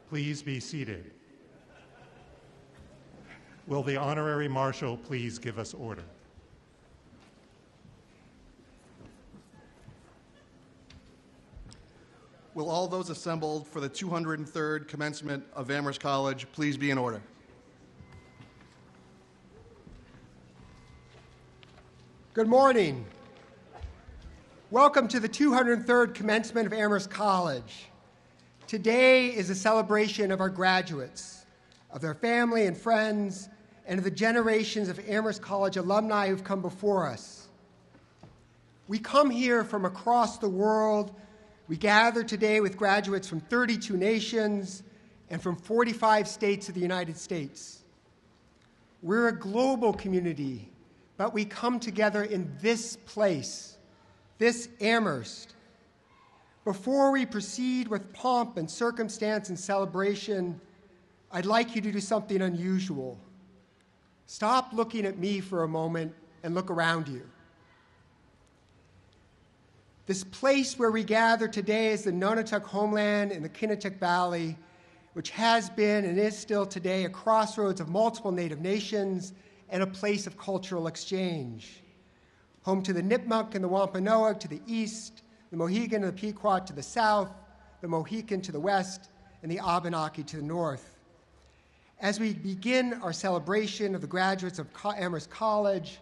Please be seated. Will the Honorary Marshal please give us order? Will all those assembled for the 203rd commencement of Amherst College please be in order? Good morning. Welcome to the 203rd commencement of Amherst College. Today is a celebration of our graduates, of their family and friends, and of the generations of Amherst College alumni who've come before us. We come here from across the world. We gather today with graduates from 32 nations and from 45 states of the United States. We're a global community, but we come together in this place, this Amherst. Before we proceed with pomp and circumstance and celebration, I'd like you to do something unusual. Stop looking at me for a moment and look around you. This place where we gather today is the Nonotuck homeland in the Kinnetic Valley, which has been and is still today a crossroads of multiple Native nations and a place of cultural exchange. Home to the Nipmuc and the Wampanoag to the east, the Mohegan and the Pequot to the south, the Mohican to the west, and the Abenaki to the north. As we begin our celebration of the graduates of Amherst College,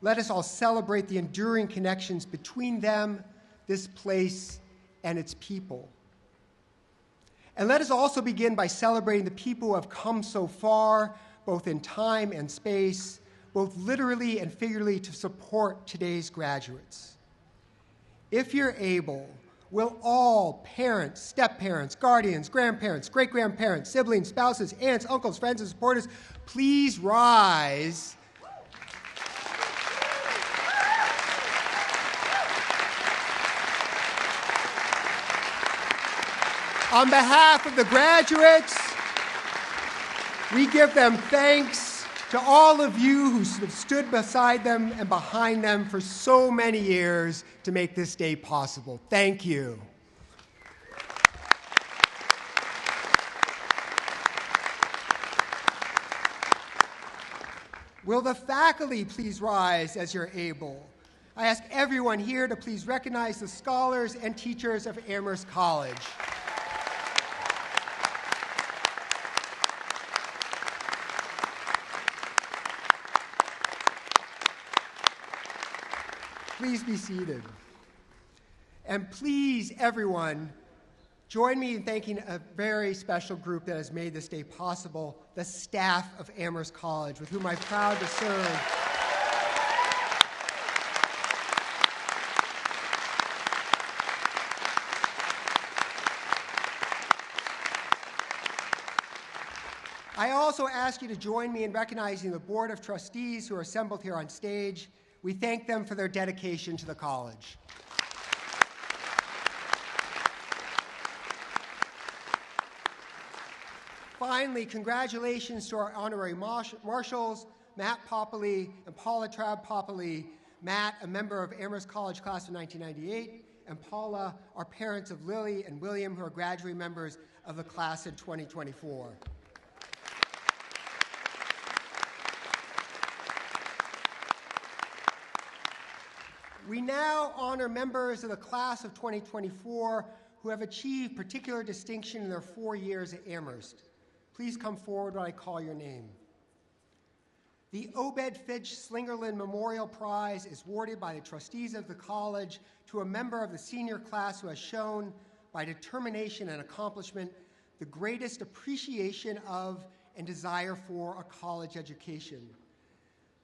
let us all celebrate the enduring connections between them, this place, and its people. And let us also begin by celebrating the people who have come so far, both in time and space, both literally and figuratively, to support today's graduates. If you're able, will all parents, step-parents, guardians, grandparents, great-grandparents, siblings, spouses, aunts, uncles, friends, and supporters, please rise on behalf of the graduates. We give them thanks to all of you who have stood beside them and behind them for so many years to make this day possible. Thank you. Will the faculty please rise as you're able? I ask everyone here to please recognize the scholars and teachers of Amherst College. Please be seated. And please, everyone, join me in thanking a very special group that has made this day possible, the staff of Amherst College, with whom I'm proud to serve. I also ask you to join me in recognizing the Board of Trustees who are assembled here on stage. We thank them for their dedication to the college. Finally, congratulations to our honorary marshals, Matt Popoli and Paula Traub-Popoli. Matt, a member of Amherst College class of 1998, and Paula are parents of Lily and William, who are graduating members of the class in 2024. We now honor members of the class of 2024 who have achieved particular distinction in their 4 years at Amherst. Please come forward when I call your name. The Obed Fitch Slingerland Memorial Prize is awarded by the trustees of the college to a member of the senior class who has shown, by determination and accomplishment, the greatest appreciation of and desire for a college education.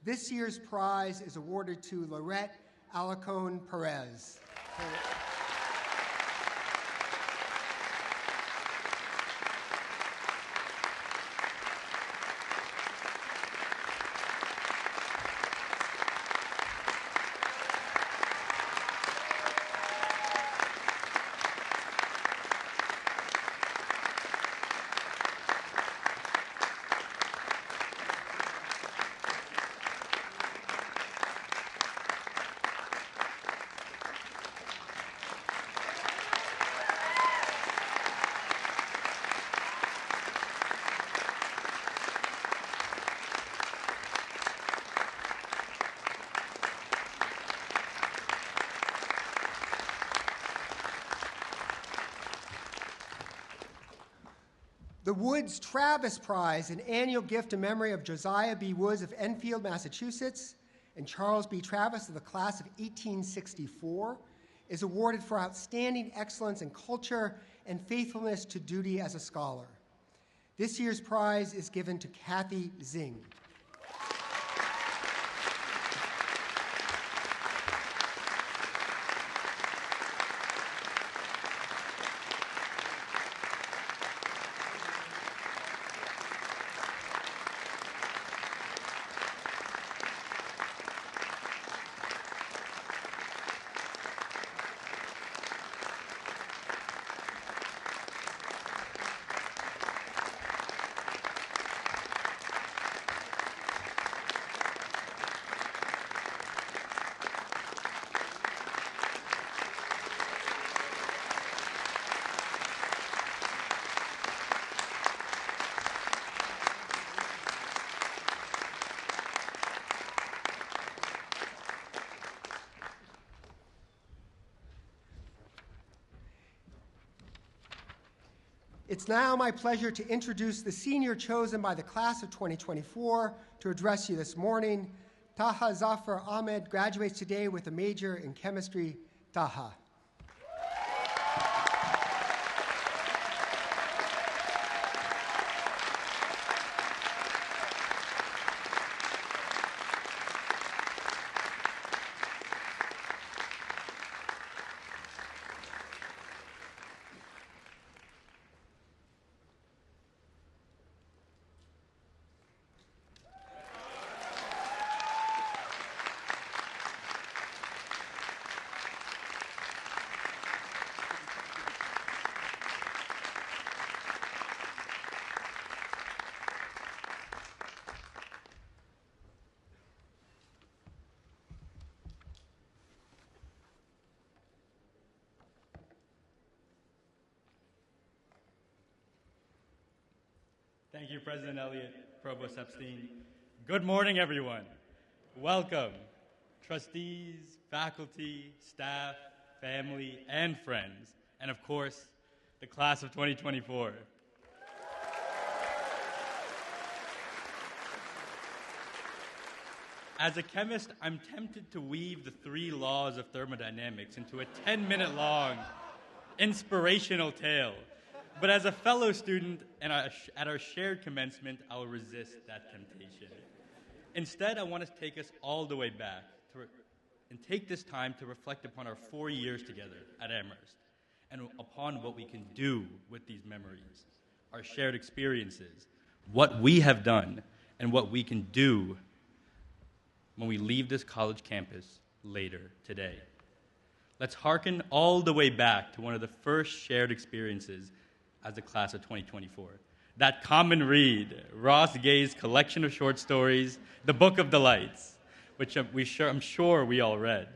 This year's prize is awarded to Lorette Alarcon Perez. The Woods Travis Prize, an annual gift in memory of Josiah B. Woods of Enfield, Massachusetts, and Charles B. Travis of the class of 1864, is awarded for outstanding excellence in culture and faithfulness to duty as a scholar. This year's prize is given to Kathy Zing. It's now my pleasure to introduce the senior chosen by the class of 2024 to address you this morning. Taha Zafar Ahmad graduates today with a major in chemistry. Taha. Thank you, President Elliott, Provost Epstein. Good morning, everyone. Welcome, trustees, faculty, staff, family, and friends, and of course, the class of 2024. As a chemist, I'm tempted to weave the 3 laws of thermodynamics into a 10-minute-long inspirational tale. But as a fellow student and at our shared commencement, I'll resist that temptation. Instead, I want to take us all the way back and take this time to reflect upon our 4 years together at Amherst and upon what we can do with these memories, our shared experiences, what we have done, and what we can do when we leave this college campus later today. Let's hearken all the way back to one of the first shared experiences as the class of 2024. That common read, Ross Gay's collection of short stories, The Book of Delights, which I'm sure we all read.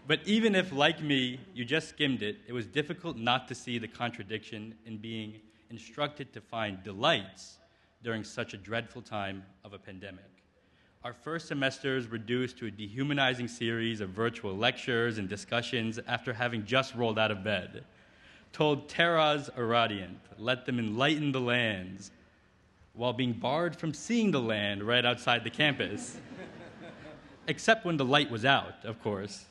But even if, like me, you just skimmed it, it was difficult not to see the contradiction in being instructed to find delights during such a dreadful time of a pandemic. Our first semester is reduced to a dehumanizing series of virtual lectures and discussions after having just rolled out of bed. Told terras irradiant, let them enlighten the lands, while being barred from seeing the land right outside the campus. Except when the light was out, of course.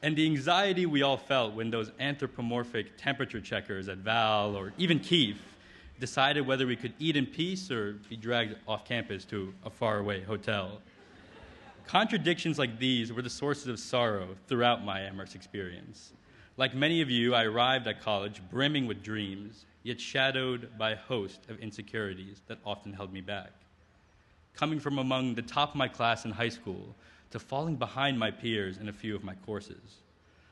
And the anxiety we all felt when those anthropomorphic temperature checkers at Val or even Keefe decided whether we could eat in peace or be dragged off campus to a faraway hotel. Contradictions like these were the sources of sorrow throughout my Amherst experience. Like many of you, I arrived at college brimming with dreams, yet shadowed by a host of insecurities that often held me back. Coming from among the top of my class in high school to falling behind my peers in a few of my courses,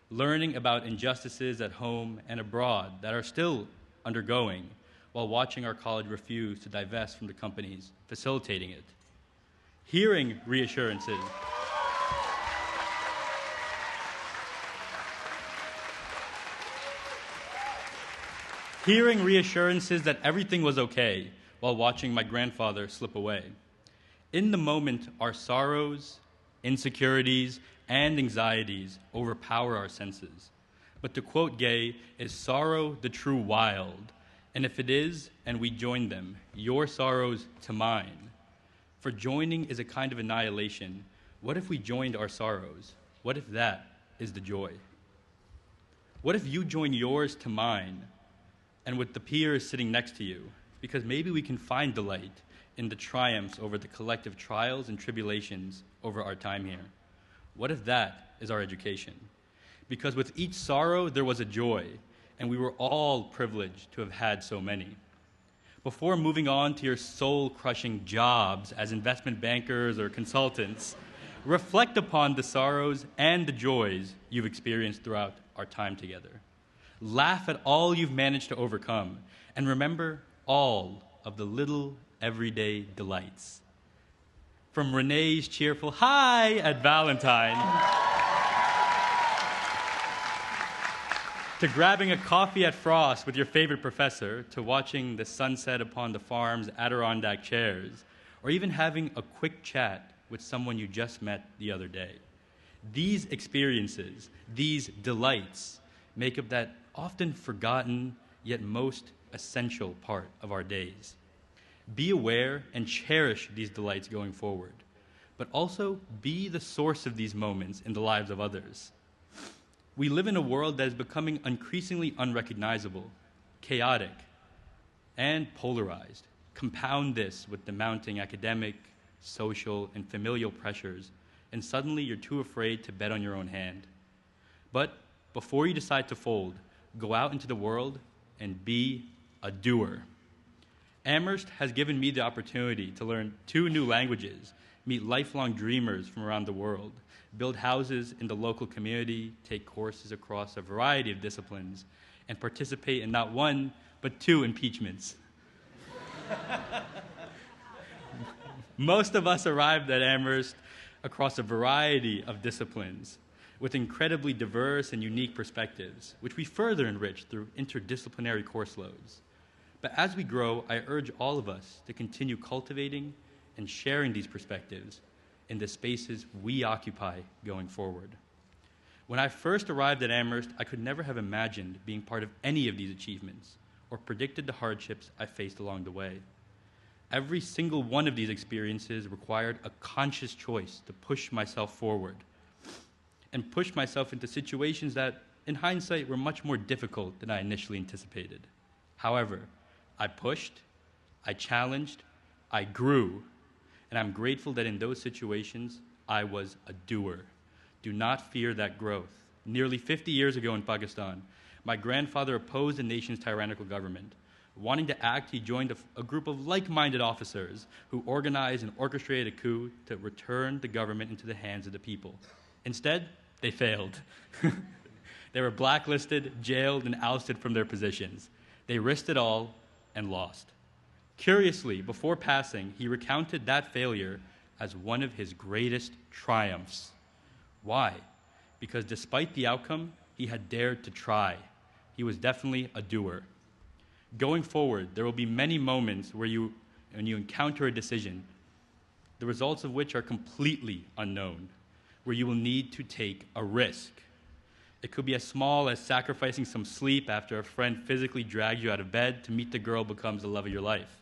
learning about injustices at home and abroad that are still undergoing while watching our college refuse to divest from the companies facilitating it. Hearing reassurances that everything was okay while watching my grandfather slip away. In the moment, our sorrows, insecurities, and anxieties overpower our senses. But to quote Gay, is sorrow the true wild, And if it is, and we join them, your sorrows to mine. For joining is a kind of annihilation. What if we joined our sorrows? What if that is the joy? What if you join yours to mine, and with the peers sitting next to you? Because maybe we can find delight in the triumphs over the collective trials and tribulations over our time here. What if that is our education? Because with each sorrow, there was a joy, and we were all privileged to have had so many. Before moving on to your soul-crushing jobs as investment bankers or consultants, reflect upon the sorrows and the joys you've experienced throughout our time together. Laugh at all you've managed to overcome, and remember all of the little everyday delights. From Renee's cheerful hi at Valentine to grabbing a coffee at Frost with your favorite professor, to watching the sunset upon the farm's Adirondack chairs, or even having a quick chat with someone you just met the other day. These experiences, these delights, make up that often forgotten yet most essential part of our days. Be aware and cherish these delights going forward, but also be the source of these moments in the lives of others. We live in a world that is becoming increasingly unrecognizable, chaotic, and polarized. Compound this with the mounting academic, social, and familial pressures, and suddenly you're too afraid to bet on your own hand. But before you decide to fold, go out into the world and be a doer. Amherst has given me the opportunity to learn 2 new languages, meet lifelong dreamers from around the world, build houses in the local community, take courses across a variety of disciplines, and participate in not 1, but 2 impeachments. Most of us arrived at Amherst across a variety of disciplines with incredibly diverse and unique perspectives, which we further enrich through interdisciplinary course loads. But as we grow, I urge all of us to continue cultivating and sharing these perspectives in the spaces we occupy going forward. When I first arrived at Amherst, I could never have imagined being part of any of these achievements or predicted the hardships I faced along the way. Every single one of these experiences required a conscious choice to push myself forward and push myself into situations that, in hindsight, were much more difficult than I initially anticipated. However, I pushed, I challenged, I grew, and I'm grateful that in those situations, I was a doer. Do not fear that growth. Nearly 50 years ago in Pakistan, my grandfather opposed the nation's tyrannical government. Wanting to act, he joined a group of like-minded officers who organized and orchestrated a coup to return the government into the hands of the people. Instead, they failed. They were blacklisted, jailed, and ousted from their positions. They risked it all and lost. Curiously, before passing, he recounted that failure as one of his greatest triumphs. Why? Because despite the outcome, he had dared to try. He was definitely a doer. Going forward, there will be many moments when you encounter a decision, the results of which are completely unknown, where you will need to take a risk. It could be as small as sacrificing some sleep after a friend physically drags you out of bed to meet the girl who becomes the love of your life,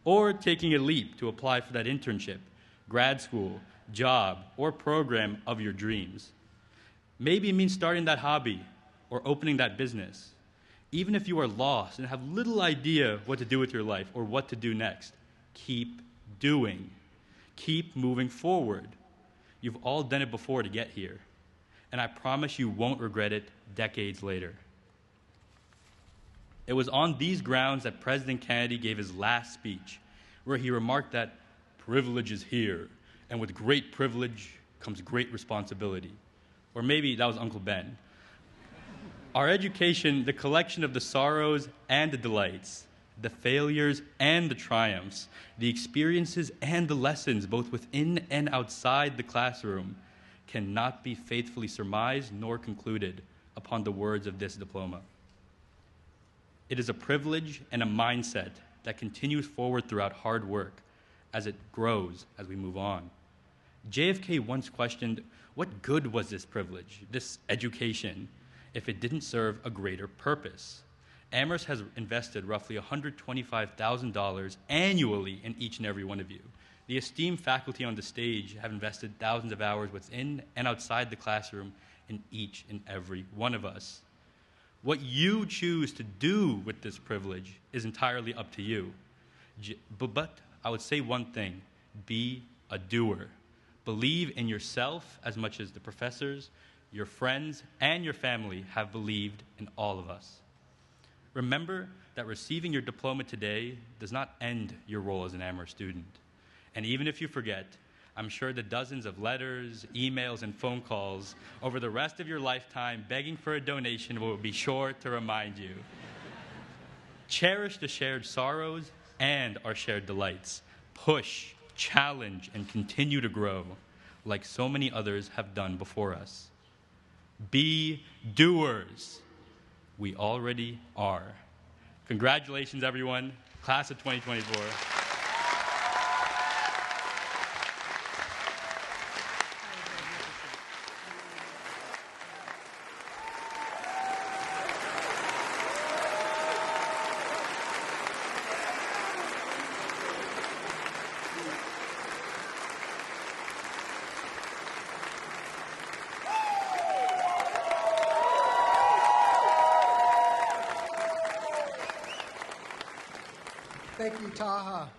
or taking a leap to apply for that internship, grad school, job, or program of your dreams. Maybe it means starting that hobby or opening that business. Even if you are lost and have little idea what to do with your life or what to do next, keep doing. Keep moving forward. You've all done it before to get here, and I promise you won't regret it decades later. It was on these grounds that President Kennedy gave his last speech, where he remarked that privilege is here, and with great privilege comes great responsibility. Or maybe that was Uncle Ben. Our education, the collection of the sorrows and the delights, the failures and the triumphs, the experiences and the lessons, both within and outside the classroom, cannot be faithfully surmised nor concluded upon the words of this diploma. It is a privilege and a mindset that continues forward throughout hard work as it grows as we move on. JFK once questioned, what good was this privilege, this education, if it didn't serve a greater purpose? Amherst has invested roughly $125,000 annually in each and every one of you. The esteemed faculty on the stage have invested thousands of hours within and outside the classroom in each and every one of us. What you choose to do with this privilege is entirely up to you. But I would say one thing: be a doer. Believe in yourself as much as the professors, your friends, and your family have believed in all of us. Remember that receiving your diploma today does not end your role as an Amherst student. And even if you forget, I'm sure the dozens of letters, emails, and phone calls over the rest of your lifetime begging for a donation will be sure to remind you. Cherish the shared sorrows and our shared delights. Push, challenge, and continue to grow, like so many others have done before us. Be doers. We already are. Congratulations, everyone. Class of 2024. Thank you, Taha.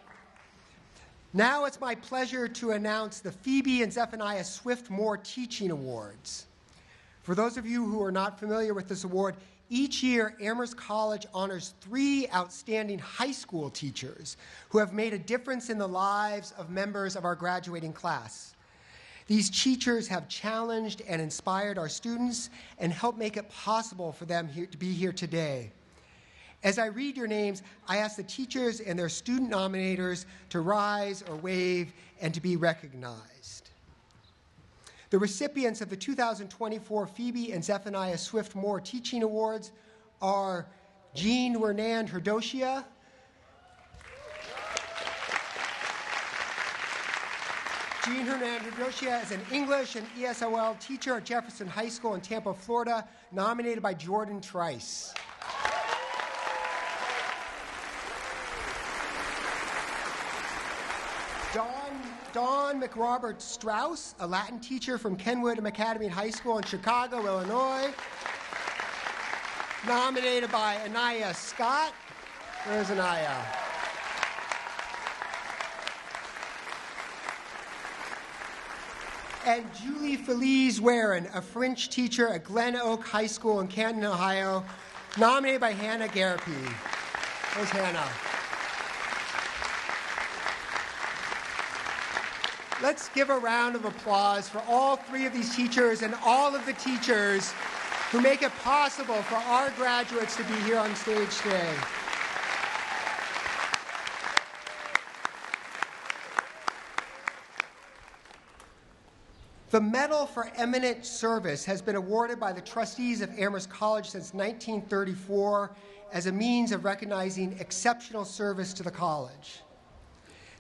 Now it's my pleasure to announce the Phoebe and Zephaniah Swift-Moore Teaching Awards. For those of you who are not familiar with this award, each year Amherst College honors 3 outstanding high school teachers who have made a difference in the lives of members of our graduating class. These teachers have challenged and inspired our students and helped make it possible for them to be here today. As I read your names, I ask the teachers and their student nominators to rise or wave and to be recognized. The recipients of the 2024 Phoebe and Zephaniah Swift-Moore Teaching Awards are Jean Wernand Herdoshia, Jean Hernand Herdoshia is an English and ESOL teacher at Jefferson High School in Tampa, Florida, nominated by Jordan Trice. Dawn McRobert Strauss, a Latin teacher from Kenwood Academy High School in Chicago, Illinois, nominated by Anaya Scott. There's Anaya. And Julie Felice Warren, a French teacher at Glen Oak High School in Canton, Ohio, nominated by Hannah Garapi. There's Hannah. Let's give a round of applause for all 3 of these teachers and all of the teachers who make it possible for our graduates to be here on stage today. The Medal for Eminent Service has been awarded by the trustees of Amherst College since 1934 as a means of recognizing exceptional service to the college.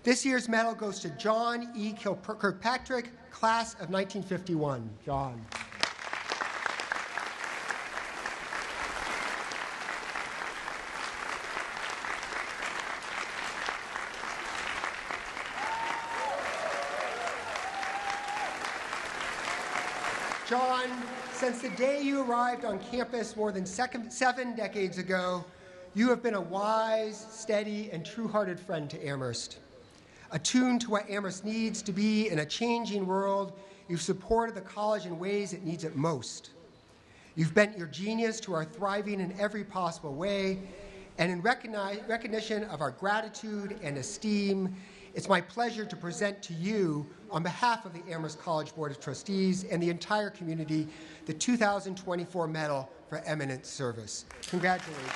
This year's medal goes to John E. Kirkpatrick, class of 1951. John. John, since the day you arrived on campus more than 7 decades ago, you have been a wise, steady, and true-hearted friend to Amherst. Attuned to what Amherst needs to be in a changing world, you've supported the college in ways it needs it most. You've bent your genius to our thriving in every possible way, and in recognition of our gratitude and esteem, it's my pleasure to present to you, on behalf of the Amherst College Board of Trustees and the entire community, the 2024 Medal for Eminent Service. Congratulations.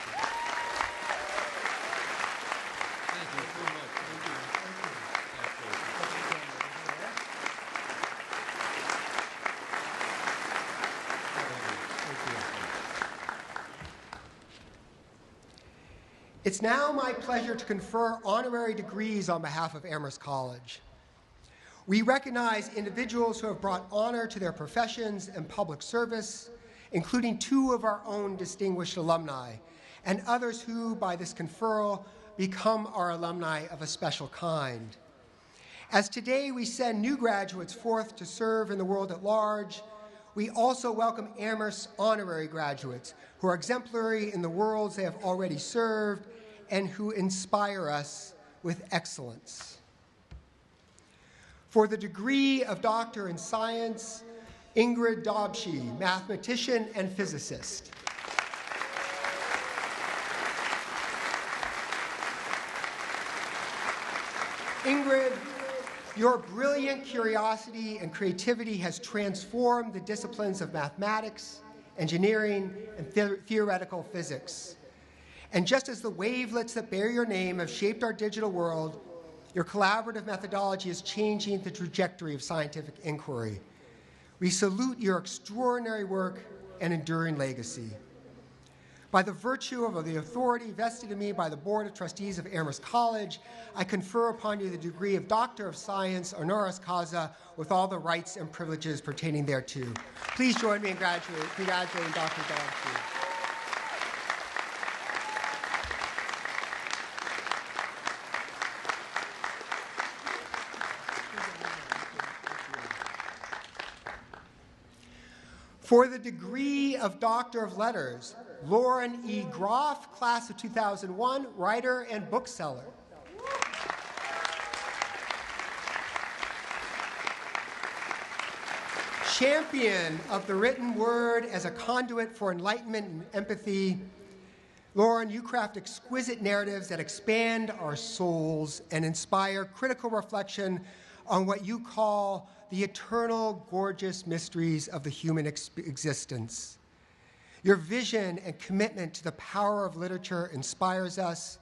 It's now my pleasure to confer honorary degrees on behalf of Amherst College. We recognize individuals who have brought honor to their professions and public service, including 2 of our own distinguished alumni, and others who, by this conferral, become our alumni of a special kind. As today we send new graduates forth to serve in the world at large, we also welcome Amherst honorary graduates who are exemplary in the worlds they have already served and who inspire us with excellence. For the degree of Doctor in Science, Ingrid Dobschi, mathematician and physicist. Ingrid, your brilliant curiosity and creativity has transformed the disciplines of mathematics, engineering, and theoretical physics. And just as the wavelets that bear your name have shaped our digital world, your collaborative methodology is changing the trajectory of scientific inquiry. We salute your extraordinary work and enduring legacy. By the virtue of the authority vested in me by the Board of Trustees of Amherst College, I confer upon you the degree of Doctor of Science, honoris causa, with all the rights and privileges pertaining thereto. Please join me in congratulating Dr. Dobschi. For the degree of Doctor of Letters, Lauren E. Groff, class of 2001, writer and bookseller. Champion of the written word as a conduit for enlightenment and empathy, Lauren, you craft exquisite narratives that expand our souls and inspire critical reflection on what you call the eternal, gorgeous mysteries of the human existence. Your vision and commitment to the power of literature inspires us,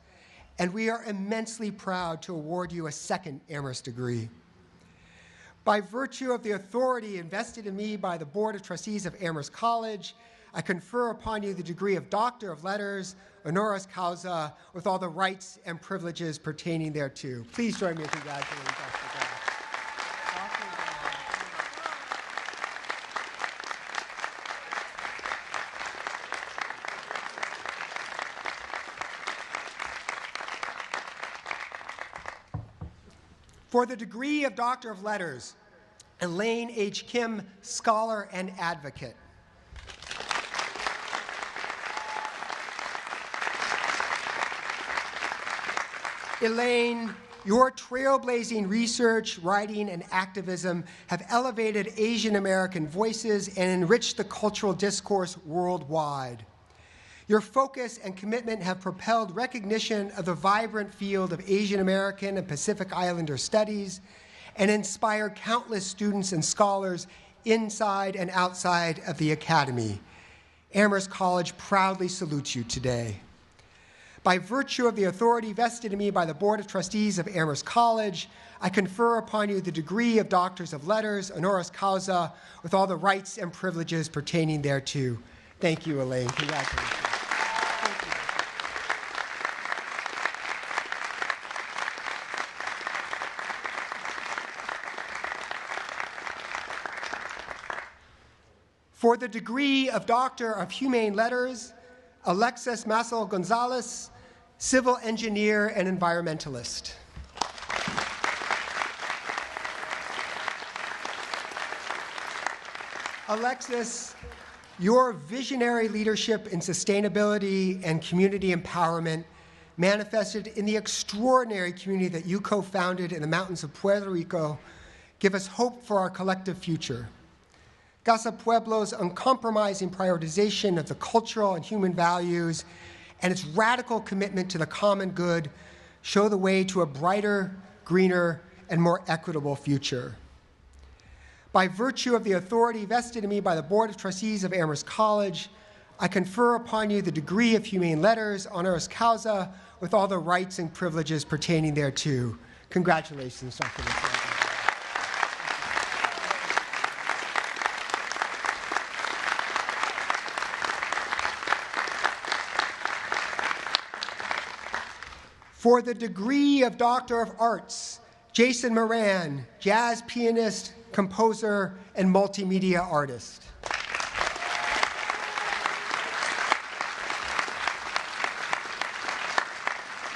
and we are immensely proud to award you a second Amherst degree. By virtue of the authority invested in me by the Board of Trustees of Amherst College, I confer upon you the degree of Doctor of Letters, honoris causa, with all the rights and privileges pertaining thereto. Please join me in congratulating Dr. Groff. For the degree of Doctor of Letters, Elaine H. Kim, scholar and advocate. Elaine, your trailblazing research, writing, and activism have elevated Asian American voices and enriched the cultural discourse worldwide. Your focus and commitment have propelled recognition of the vibrant field of Asian American and Pacific Islander studies and inspired countless students and scholars inside and outside of the Academy. Amherst College proudly salutes you today. By virtue of the authority vested in me by the Board of Trustees of Amherst College, I confer upon you the degree of Doctors of Letters, honoris causa, with all the rights and privileges pertaining thereto. Thank you, Elaine. Congratulations. For the degree of Doctor of Humane Letters, Alexis Massel Gonzalez, civil engineer and environmentalist. Alexis, your visionary leadership in sustainability and community empowerment manifested in the extraordinary community that you co-founded in the mountains of Puerto Rico give us hope for our collective future. Casa Pueblo's uncompromising prioritization of the cultural and human values and its radical commitment to the common good show the way to a brighter, greener, and more equitable future. By virtue of the authority vested in me by the Board of Trustees of Amherst College, I confer upon you the degree of Humane Letters, honoris causa, with all the rights and privileges pertaining thereto. Congratulations, Dr. Gonzalez. For the degree of Doctor of Arts, Jason Moran, jazz pianist, composer, and multimedia artist.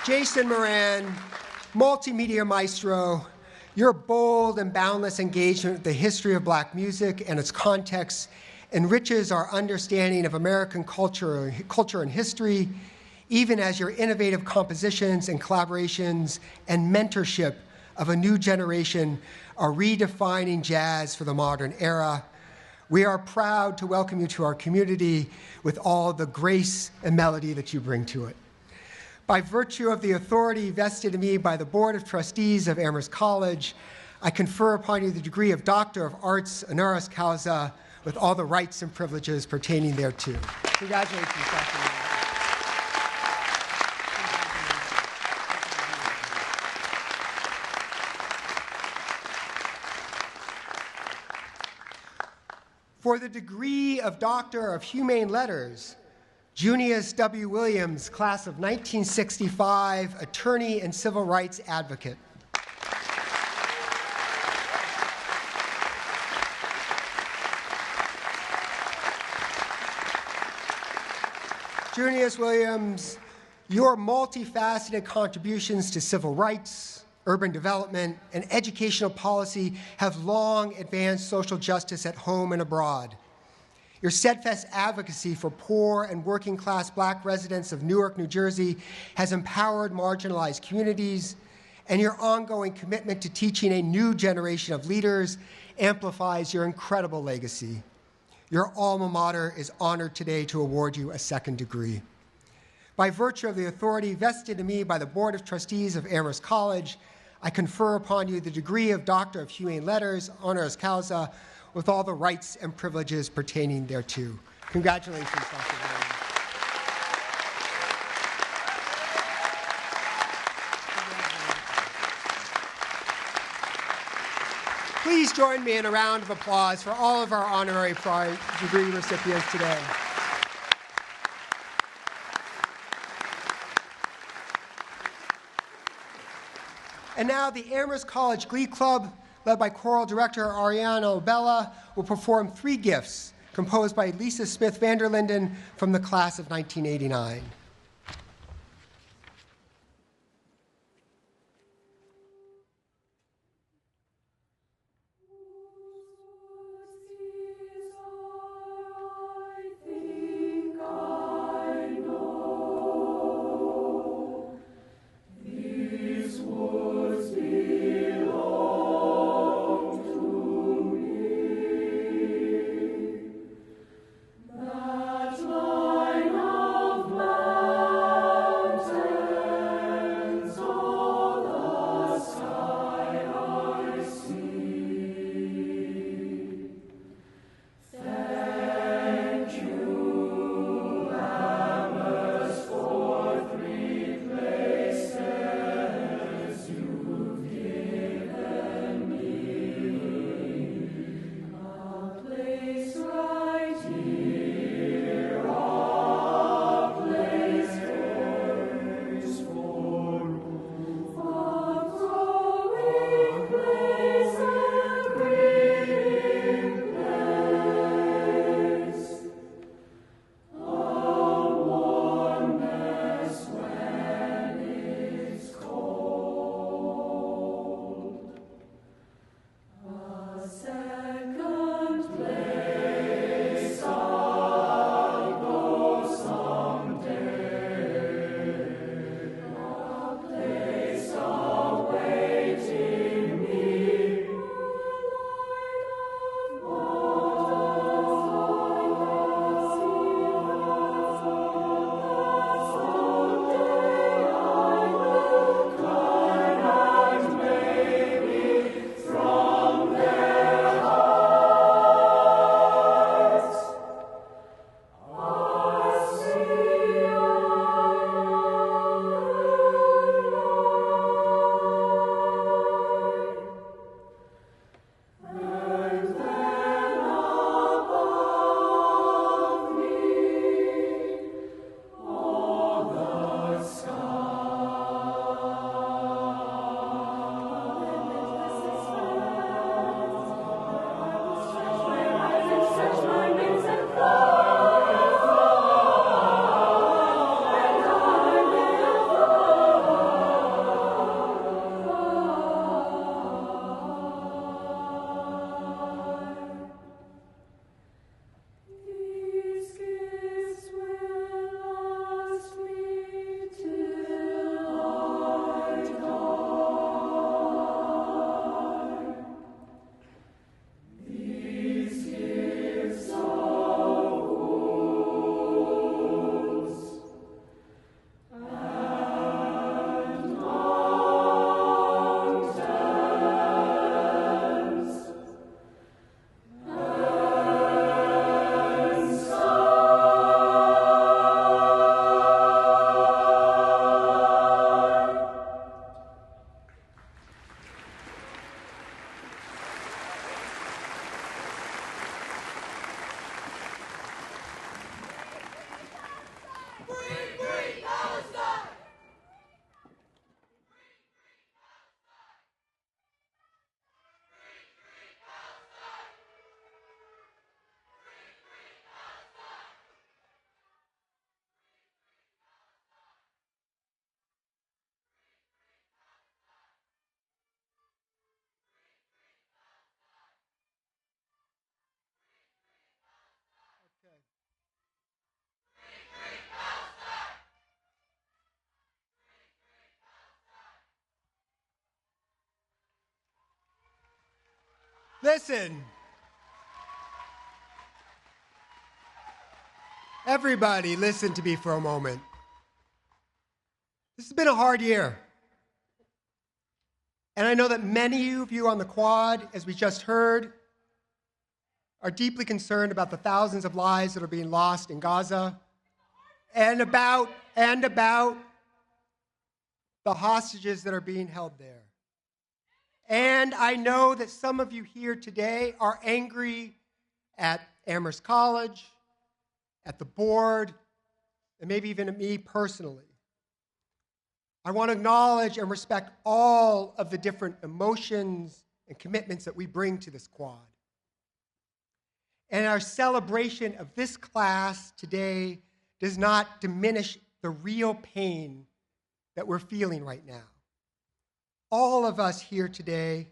Jason Moran, multimedia maestro, your bold and boundless engagement with the history of black music and its context enriches our understanding of American culture and history, even as your innovative compositions and collaborations and mentorship of a new generation are redefining jazz for the modern era. We are proud to welcome you to our community with all the grace and melody that you bring to it. By virtue of the authority vested in me by the Board of Trustees of Amherst College, I confer upon you the degree of Doctor of Arts honoris causa with all the rights and privileges pertaining thereto. Congratulations, Dr. Moran. For the degree of Doctor of Humane Letters, Junius W. Williams, class of 1965, attorney and civil rights advocate. Junius Williams, your multifaceted contributions to civil rights, urban development, and educational policy have long advanced social justice at home and abroad. Your steadfast advocacy for poor and working class black residents of Newark, New Jersey has empowered marginalized communities, and your ongoing commitment to teaching a new generation of leaders amplifies your incredible legacy. Your alma mater is honored today to award you a second degree. By virtue of the authority vested in me by the Board of Trustees of Amherst College, I confer upon you the degree of Doctor of Humane Letters, honoris causa, with all the rights and privileges pertaining thereto. Congratulations, Dr. Williams. Please join me in a round of applause for all of our honorary degree recipients today. And now the Amherst College Glee Club, led by choral director Ariana Bella, will perform 3 gifts composed by Lisa Smith Vanderlinden from the class of 1989. That line of blood Listen. Everybody, listen to me for a moment. This has been a hard year. And I know that many of you on the quad, as we just heard, are deeply concerned about the thousands of lives that are being lost in Gaza and about the hostages that are being held there. And I know that some of you here today are angry at Amherst College, at the board, and maybe even at me personally. I want to acknowledge and respect all of the different emotions and commitments that we bring to this quad. And our celebration of this class today does not diminish the real pain that we're feeling right now. All of us here today,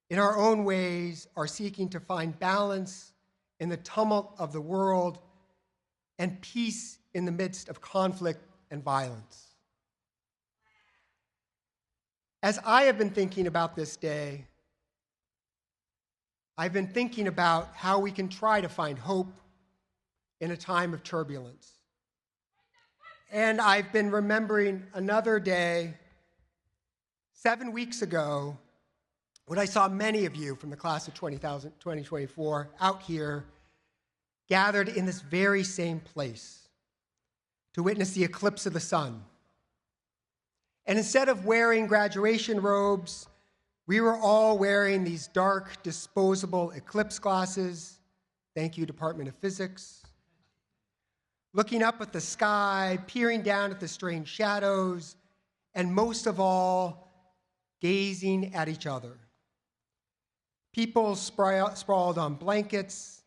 in our own ways, are seeking to find balance in the tumult of the world and peace in the midst of conflict and violence. As I have been thinking about this day, I've been thinking about how we can try to find hope in a time of turbulence. And I've been remembering another day 7 weeks ago when I saw many of you from the class of 2024 out here gathered in this very same place to witness the eclipse of the sun. And instead of wearing graduation robes, we were all wearing these dark, disposable eclipse glasses. Thank you, Department of Physics. Looking up at the sky, peering down at the strange shadows, and most of all, gazing at each other. People sprawled on blankets,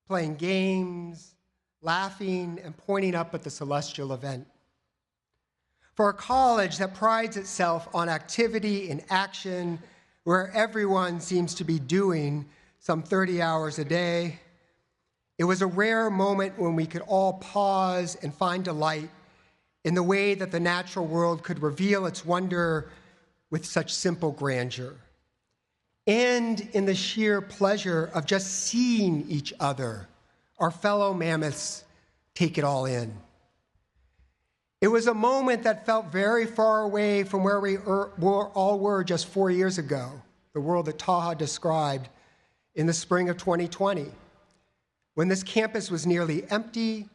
playing games, laughing, and pointing up at the celestial event. For a college that prides itself on activity and action, where everyone seems to be doing some 30 hours a day, it was a rare moment when we could all pause and find delight in the way that the natural world could reveal its wonder with such simple grandeur, and in the sheer pleasure of just seeing each other, our fellow mammoths, take it all in. It was a moment that felt very far away from where we all were just 4 years ago, the world that Taha described in the spring of 2020, when this campus was nearly empty,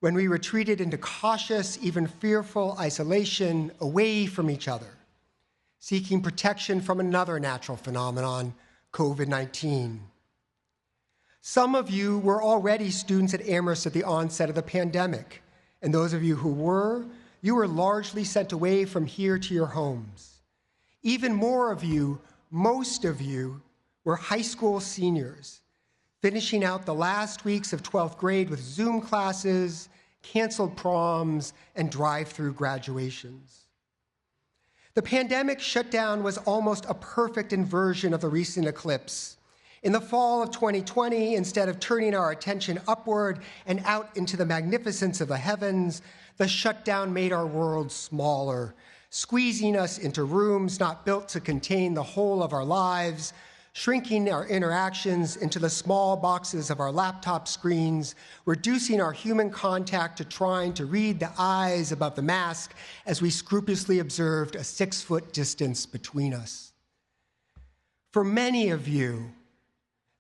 when we retreated into cautious, even fearful isolation away from each other, seeking protection from another natural phenomenon, COVID-19. Some of you were already students at Amherst at the onset of the pandemic, and those of you who were, you were largely sent away from here to your homes. Even more of you, most of you, were high school seniors, finishing out the last weeks of 12th grade with Zoom classes, canceled proms, and drive-through graduations. The pandemic shutdown was almost a perfect inversion of the recent eclipse. In the fall of 2020, instead of turning our attention upward and out into the magnificence of the heavens, the shutdown made our world smaller, squeezing us into rooms not built to contain the whole of our lives, shrinking our interactions into the small boxes of our laptop screens, reducing our human contact to trying to read the eyes above the mask as we scrupulously observed a 6-foot distance between us. For many of you,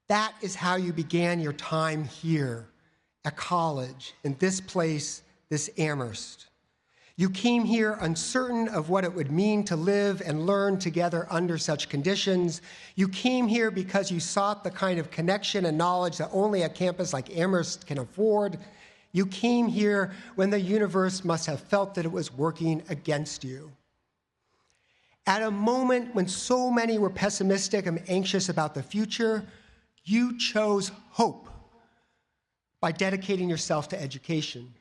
that is how you began your time here at college, in this place, this Amherst. You came here uncertain of what it would mean to live and learn together under such conditions. You came here because you sought the kind of connection and knowledge that only a campus like Amherst can afford. You came here when the universe must have felt that it was working against you. At a moment when so many were pessimistic and anxious about the future, you chose hope by dedicating yourself to education.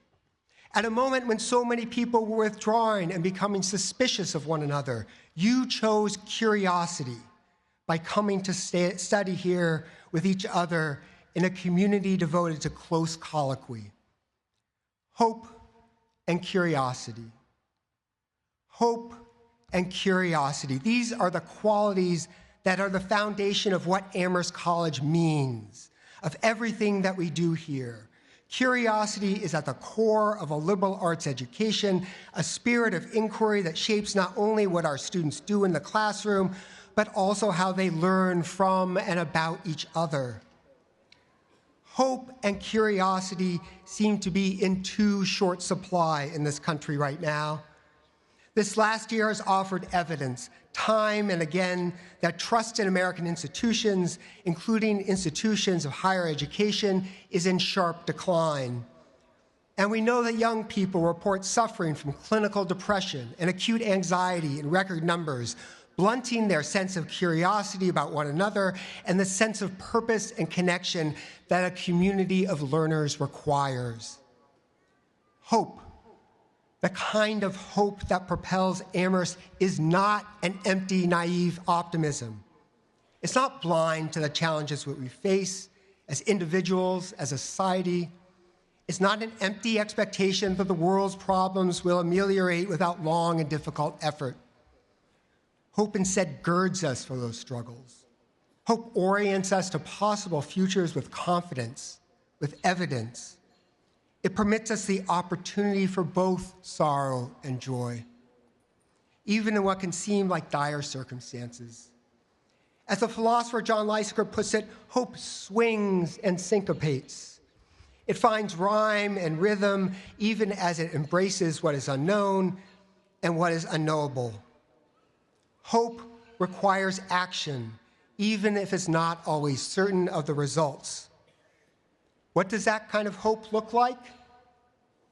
At a moment when so many people were withdrawing and becoming suspicious of one another, you chose curiosity by coming to study here with each other in a community devoted to close colloquy. Hope and curiosity. Hope and curiosity. These are the qualities that are the foundation of what Amherst College means, of everything that we do here. Curiosity is at the core of a liberal arts education, a spirit of inquiry that shapes not only what our students do in the classroom, but also how they learn from and about each other. Hope and curiosity seem to be in too short supply in this country right now. This last year has offered evidence, time and again, that trust in American institutions, including institutions of higher education, is in sharp decline. And we know that young people report suffering from clinical depression and acute anxiety in record numbers, blunting their sense of curiosity about one another and the sense of purpose and connection that a community of learners requires. Hope, the kind of hope that propels Amherst, is not an empty, naive optimism. It's not blind to the challenges that we face as individuals, as a society. It's not an empty expectation that the world's problems will ameliorate without long and difficult effort. Hope instead girds us for those struggles. Hope orients us to possible futures with confidence, with evidence. It permits us the opportunity for both sorrow and joy, even in what can seem like dire circumstances. As the philosopher John Lysiker puts it, hope swings and syncopates. It finds rhyme and rhythm even as it embraces what is unknown and what is unknowable. Hope requires action, even if it's not always certain of the results. What does that kind of hope look like?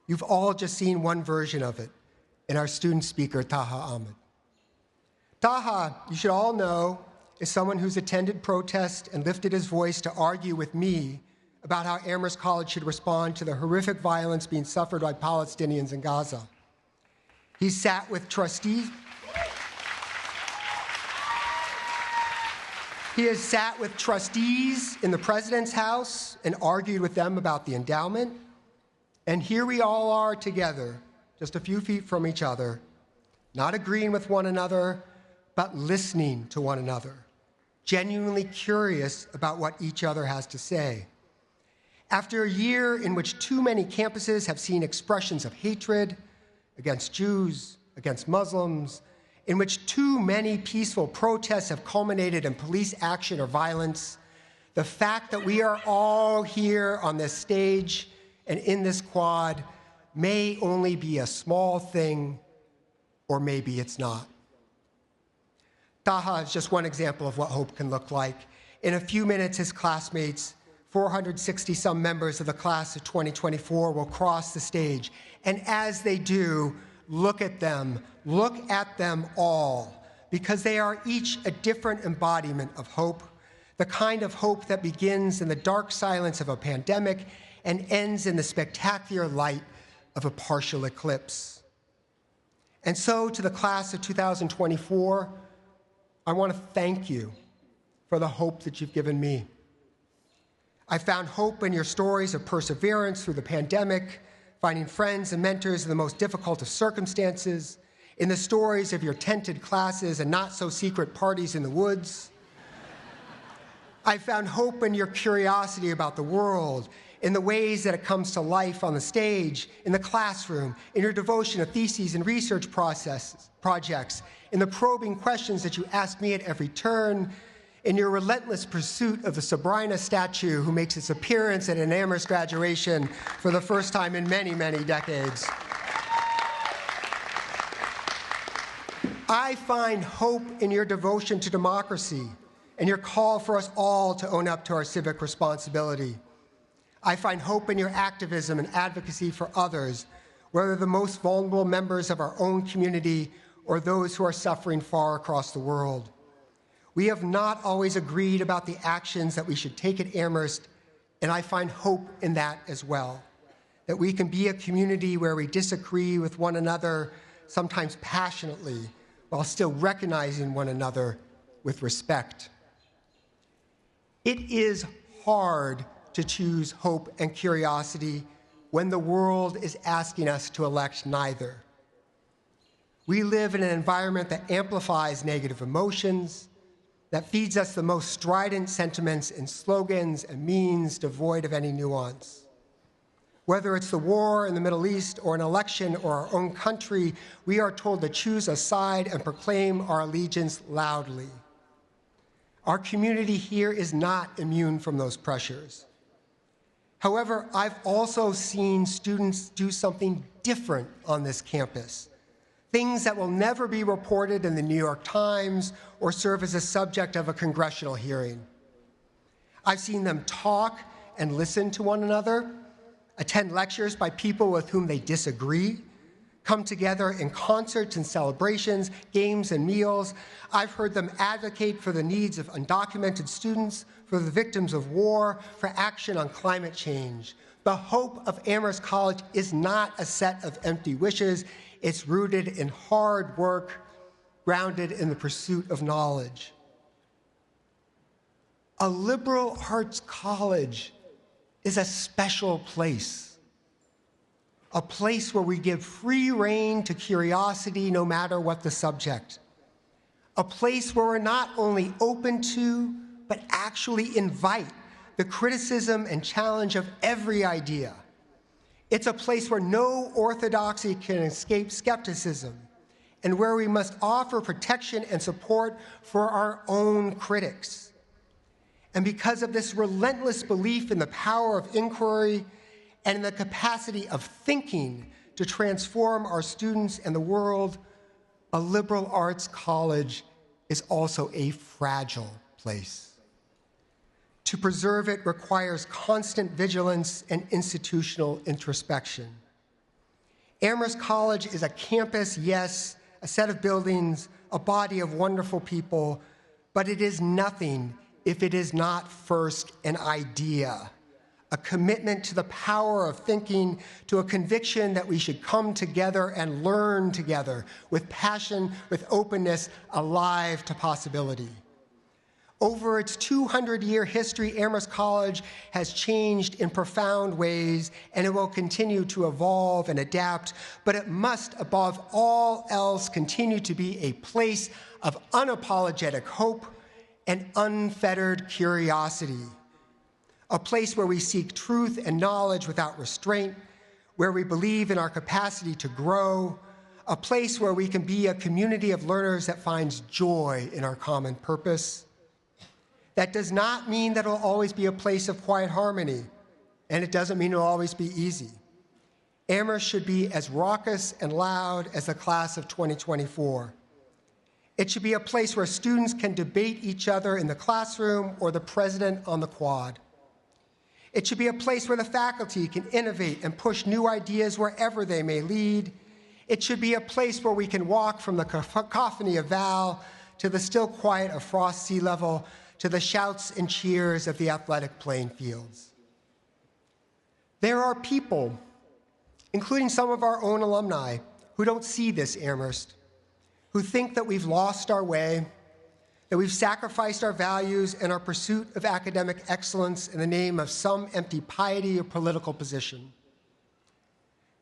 You've all just seen one version of it in our student speaker, Taha Ahmad. Taha, you should all know, is someone who's attended protests and lifted his voice to argue with me about how Amherst College should respond to the horrific violence being suffered by Palestinians in Gaza. He sat with trustees. He has sat with trustees in the president's house and argued with them about the endowment. And here we all are together, just a few feet from each other, not agreeing with one another, but listening to one another, genuinely curious about what each other has to say. After a year in which too many campuses have seen expressions of hatred against Jews, against Muslims, in which too many peaceful protests have culminated in police action or violence, the fact that we are all here on this stage and in this quad may only be a small thing, or maybe it's not. Taha is just one example of what hope can look like. In a few minutes, his classmates, 460-some members of the class of 2024, will cross the stage. And as they do, look at them all, because they are each a different embodiment of hope, the kind of hope that begins in the dark silence of a pandemic and ends in the spectacular light of a partial eclipse. And so, to the class of 2024, I want to thank you for the hope that you've given me. I found hope in your stories of perseverance through the pandemic, finding friends and mentors in the most difficult of circumstances, in the stories of your tented classes and not-so-secret parties in the woods. I found hope in your curiosity about the world, in the ways that it comes to life on the stage, in the classroom, in your devotion to theses and research projects, in the probing questions that you ask me at every turn, in your relentless pursuit of the Sabrina statue who makes its appearance at an Amherst graduation for the first time in many, many decades. I find hope in your devotion to democracy and your call for us all to own up to our civic responsibility. I find hope in your activism and advocacy for others, whether the most vulnerable members of our own community or those who are suffering far across the world. We have not always agreed about the actions that we should take at Amherst, and I find hope in that as well, that we can be a community where we disagree with one another, sometimes passionately, while still recognizing one another with respect. It is hard to choose hope and curiosity when the world is asking us to elect neither. We live in an environment that amplifies negative emotions, that feeds us the most strident sentiments in slogans and means devoid of any nuance. Whether it's the war in the Middle East or an election or our own country, we are told to choose a side and proclaim our allegiance loudly. Our community here is not immune from those pressures. However, I've also seen students do something different on this campus, things that will never be reported in the New York Times or serve as a subject of a congressional hearing. I've seen them talk and listen to one another, attend lectures by people with whom they disagree, come together in concerts and celebrations, games and meals. I've heard them advocate for the needs of undocumented students, for the victims of war, for action on climate change. The hope of Amherst College is not a set of empty wishes. It's rooted in hard work, grounded in the pursuit of knowledge. A liberal arts college is a special place, a place where we give free rein to curiosity no matter what the subject, a place where we're not only open to, but actually invite the criticism and challenge of every idea. It's a place where no orthodoxy can escape skepticism, and where we must offer protection and support for our own critics. And because of this relentless belief in the power of inquiry and in the capacity of thinking to transform our students and the world, a liberal arts college is also a fragile place. To preserve it requires constant vigilance and institutional introspection. Amherst College is a campus, yes, a set of buildings, a body of wonderful people, but it is nothing if it is not first an idea, a commitment to the power of thinking, to a conviction that we should come together and learn together with passion, with openness, alive to possibility. Over its 200-year history, Amherst College has changed in profound ways, and it will continue to evolve and adapt, but it must, above all else, continue to be a place of unapologetic hope and unfettered curiosity, a place where we seek truth and knowledge without restraint, where we believe in our capacity to grow, a place where we can be a community of learners that finds joy in our common purpose. That does not mean that it will always be a place of quiet harmony, and it doesn't mean it will always be easy. Amherst should be as raucous and loud as the class of 2024. It should be a place where students can debate each other in the classroom or the president on the quad. It should be a place where the faculty can innovate and push new ideas wherever they may lead. It should be a place where we can walk from the cacophony of Val to the still quiet of Frost Sea Level to the shouts and cheers of the athletic playing fields. There are people, including some of our own alumni, who don't see this Amherst, who think that we've lost our way, that we've sacrificed our values and our pursuit of academic excellence in the name of some empty piety or political position.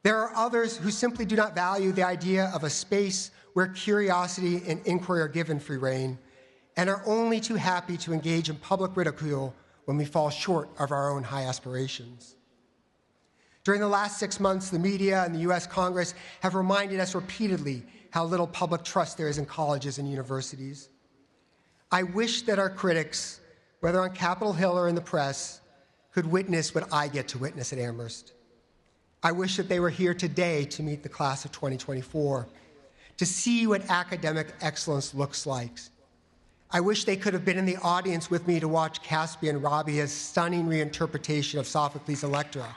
There are others who simply do not value the idea of a space where curiosity and inquiry are given free rein, and are only too happy to engage in public ridicule when we fall short of our own high aspirations. During the last 6 months, the media and the US Congress have reminded us repeatedly how little public trust there is in colleges and universities. I wish that our critics, whether on Capitol Hill or in the press, could witness what I get to witness at Amherst. I wish that they were here today to meet the class of 2024, to see what academic excellence looks like. I wish they could have been in the audience with me to watch Caspian Rabia's stunning reinterpretation of Sophocles' Electra,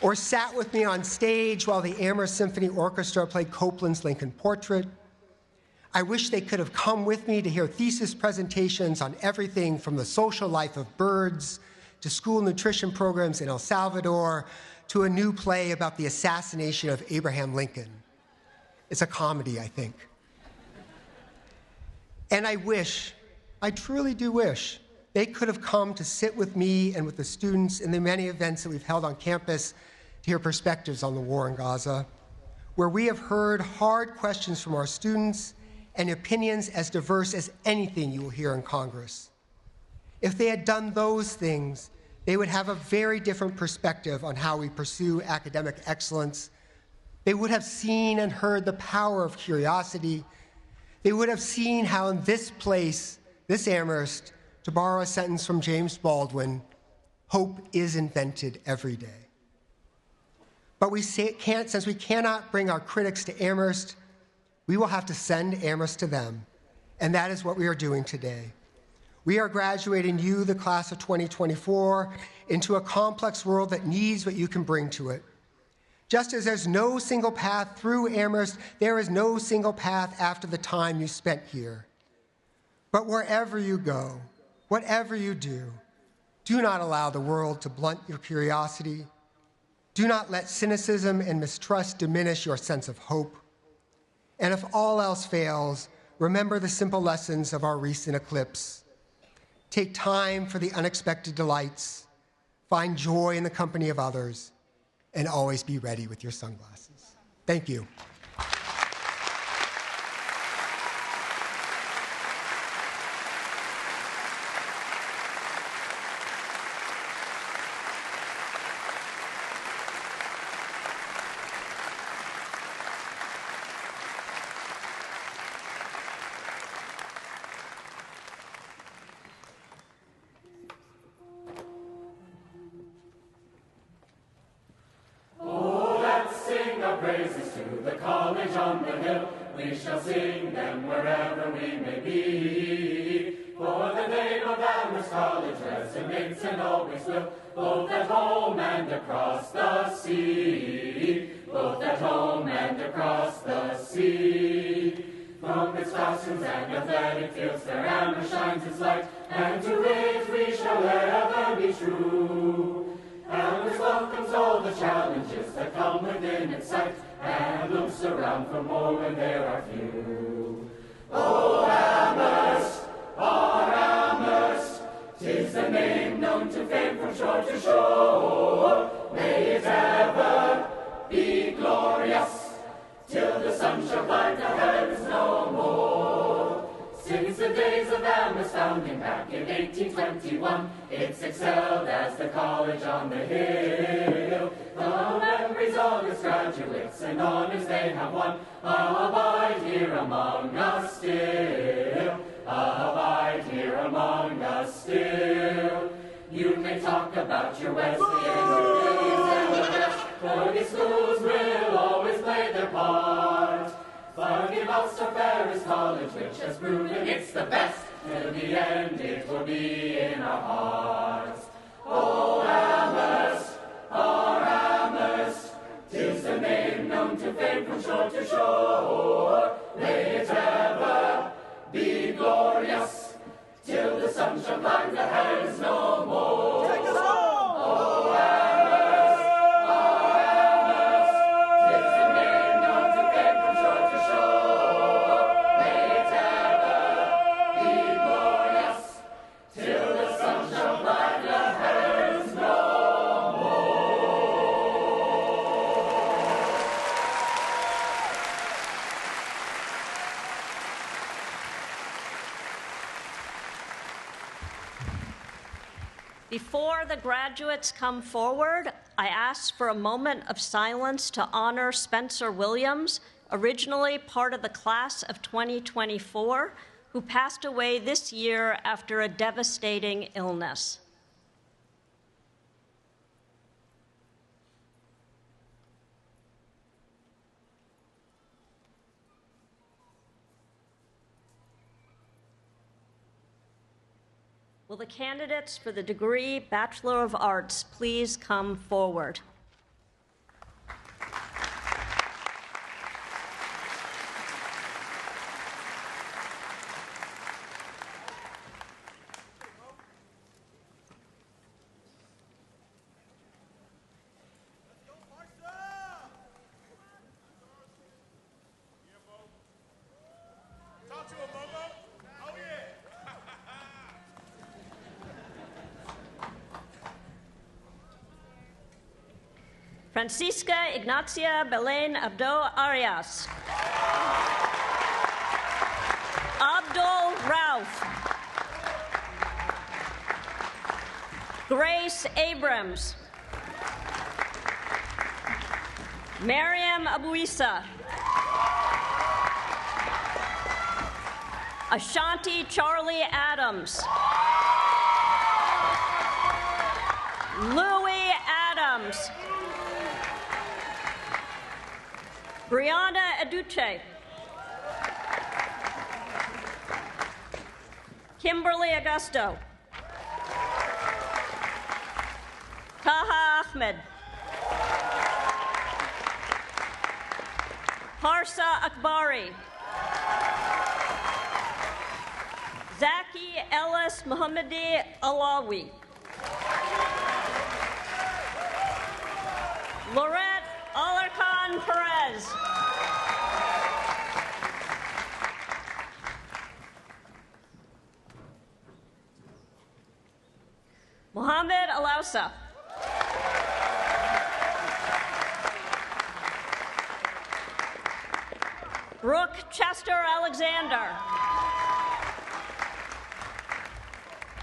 or sat with me on stage while the Amherst Symphony Orchestra played Copland's Lincoln Portrait. I wish they could have come with me to hear thesis presentations on everything from the social life of birds to school nutrition programs in El Salvador to a new play about the assassination of Abraham Lincoln. It's a comedy, I think. And I wish, I truly do wish, they could have come to sit with me and with the students in the many events that we've held on campus to hear perspectives on the war in Gaza, where we have heard hard questions from our students and opinions as diverse as anything you will hear in Congress. If they had done those things, they would have a very different perspective on how we pursue academic excellence. They would have seen and heard the power of curiosity. They would have seen how in this place, this Amherst, to borrow a sentence from James Baldwin, hope is invented every day. But since we cannot bring our critics to Amherst, we will have to send Amherst to them, and that is what we are doing today. We are graduating you, the class of 2024, into a complex world that needs what you can bring to it. Just as there's no single path through Amherst, there is no single path after the time you spent here. But wherever you go, whatever you do not allow the world to blunt your curiosity. Do not let cynicism and mistrust diminish your sense of hope. And if all else fails, remember the simple lessons of our recent eclipse. Take time for the unexpected delights, find joy in the company of others, and always be ready with your sunglasses. Thank you. Praises to the college on the hill, we shall sing them wherever we may be. For the name of Amherst College resonates and always will, both at home and across the sea. Both at home and across the sea. From its classrooms and athletic fields, their Amherst shines its light, and to it we shall ever be true. Amherst welcomes all the challenges that come within its sight, and looks around for more when there are few. Oh, Amherst, our Amherst, 'tis the name known to fame from shore to shore. May it ever be glorious, till the sun shall blind the heavens no more. Since the days of Amherst founding back in 1821, it's excelled as the college on the hill. The memories of its graduates and honors they have won abide here among us still. Abide here among us still. You may talk about your Wesleyans, your Phillies, and the rest, for these schools will always play their part. But give us our fairest college, which has proven it's the best. Till the end it will be in our hearts. Oh, Amherst, our Amherst, 'tis the name known to fame from shore to shore. May it ever be glorious, till the sun shall blind the heavens no more. Take us home! Oh, Amherst, our Amherst, 'tis the name known to fame from shore to shore. May it ever be glorious, till the sun shall blind the heavens no Before the graduates come forward, I ask for a moment of silence to honor Spencer Williams, originally part of the class of 2024, who passed away this year after a devastating illness. Will the candidates for the degree Bachelor of Arts please come forward? Francisca Ignacia Belén Abdo Arias. Grace Abrams. Mariam Abuisa. Ashanti Charlie Adams. Louis Adams. Brianna Aduche. Kimberly Augusto. Taha Ahmad. Harsa Akbari. Zaki Ellis Muhammadi Alawi. Lorette Alarkan Perez. Mohammed Alausa. Brooke Chester Alexander.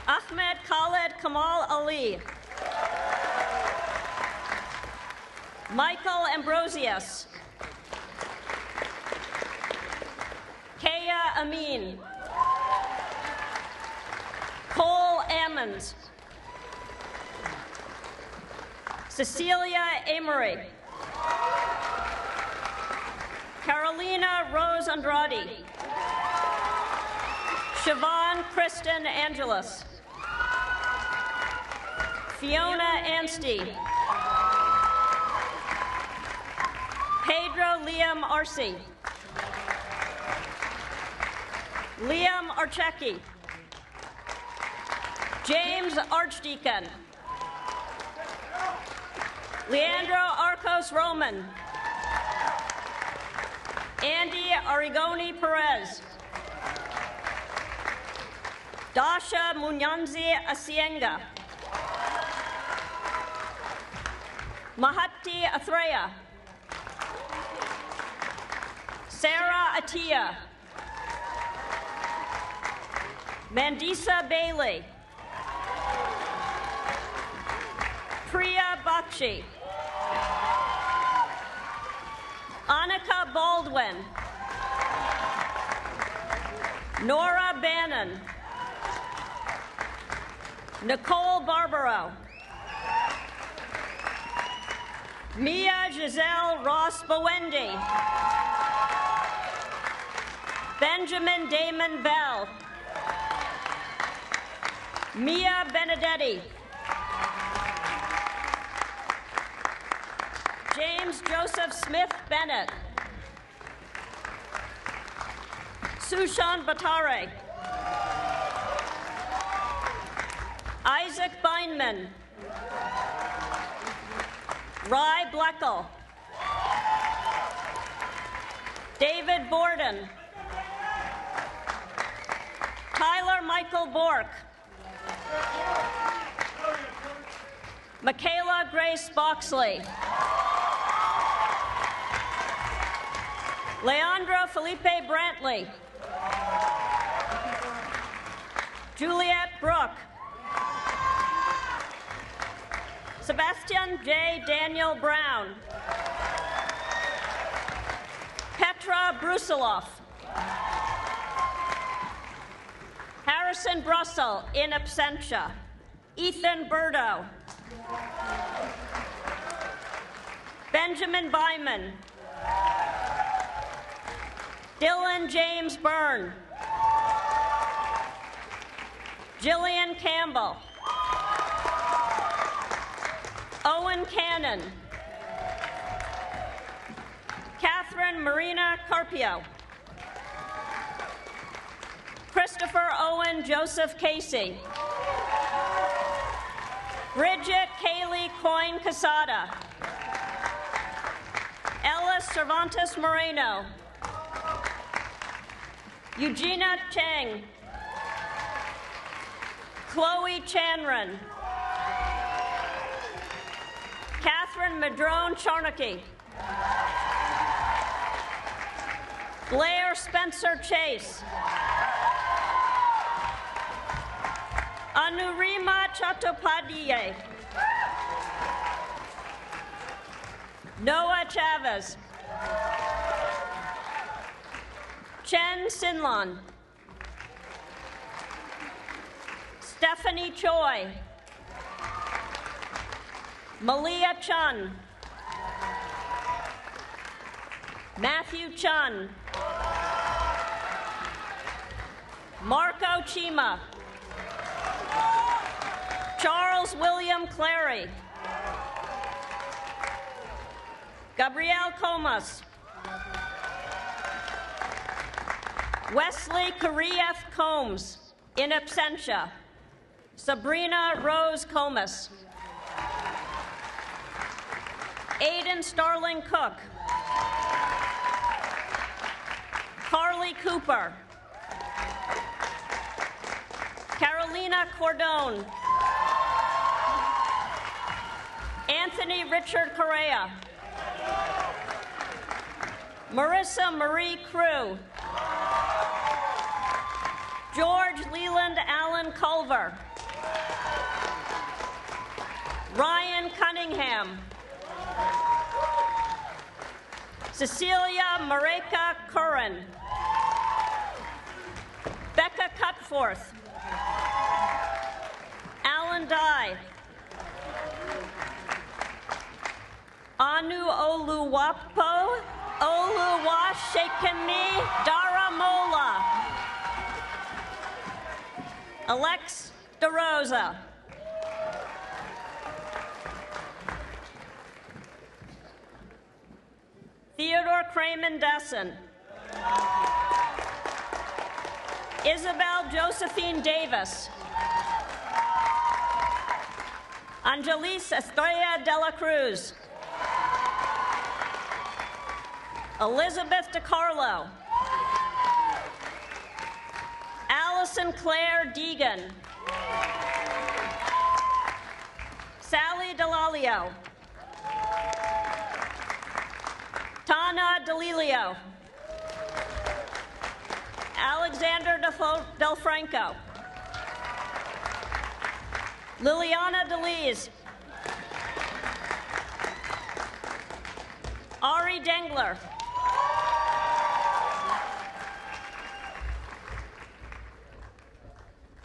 Ahmed Khaled Kamal Ali. Michael Ambrosius. Kaya Amin. Cole Ammons. Cecilia Amory. Carolina Rose Andrade. Siobhan Kristen Angeles. Fiona Anstey. Pedro Liam Arce. Liam Archecki. James Archdeacon. Leandro Arcos Roman. Andy Arigoni Perez. Dasha Munyanzi Asienga. Mahati Athreya. Sarah Atia. Mandisa Bailey. Priya Bakshi. Annika Baldwin. Nora Bannon. Nicole Barbaro. Mia Giselle Ross Bowendi. Benjamin Damon Bell. Mia Benedetti. James Joseph Smith Bennett. Sushan Batare. Isaac Beinman. Rai Bleckel. David Borden. Tyler Michael Bork. Michaela Grace Boxley. Leandro Felipe Brantley. Juliet Brooke. Sebastian J. Daniel Brown. Petra Brusiloff. Harrison Brussel in absentia. Ethan Burdo. Benjamin Byman. Dylan James Byrne. Jillian Campbell. Owen Cannon. Catherine Marina Carpio. Christopher Owen Joseph Casey. Bridget Kaylee Coyne Casada. Ellis Cervantes Moreno. Eugenia Chang. Chloe Chanran. Catherine Madrone Charnocky. Blair Spencer Chase. Anurima Chattopadhyay. Noah Chavez. Chen Sinlon. Stephanie Choi. Malia Chun. Matthew Chun. Marco Chima. Charles William Clary. Gabrielle Comas. Wesley Karief Combs, in absentia. Sabrina Rose Comas. Aiden Starling Cook. Carly Cooper. Carolina Cordone. Anthony Richard Correa. Marissa Marie Crew. George Leland Allen Culver. Ryan Cunningham. Cecilia Mareka Curran. Becca Cutforth. Alan Dye. Anu Oluwapo. Oluwashekemi Daramola. Alex DeRosa. Theodore Cramen Dessen. Isabel Josephine Davis. Angelis Estrella de la Cruz. Elizabeth DiCarlo. Allison Claire Deegan. Sally Delalio. Tana DeLilio. Alexander Del Franco. Liliana DeLees. Ari Dengler.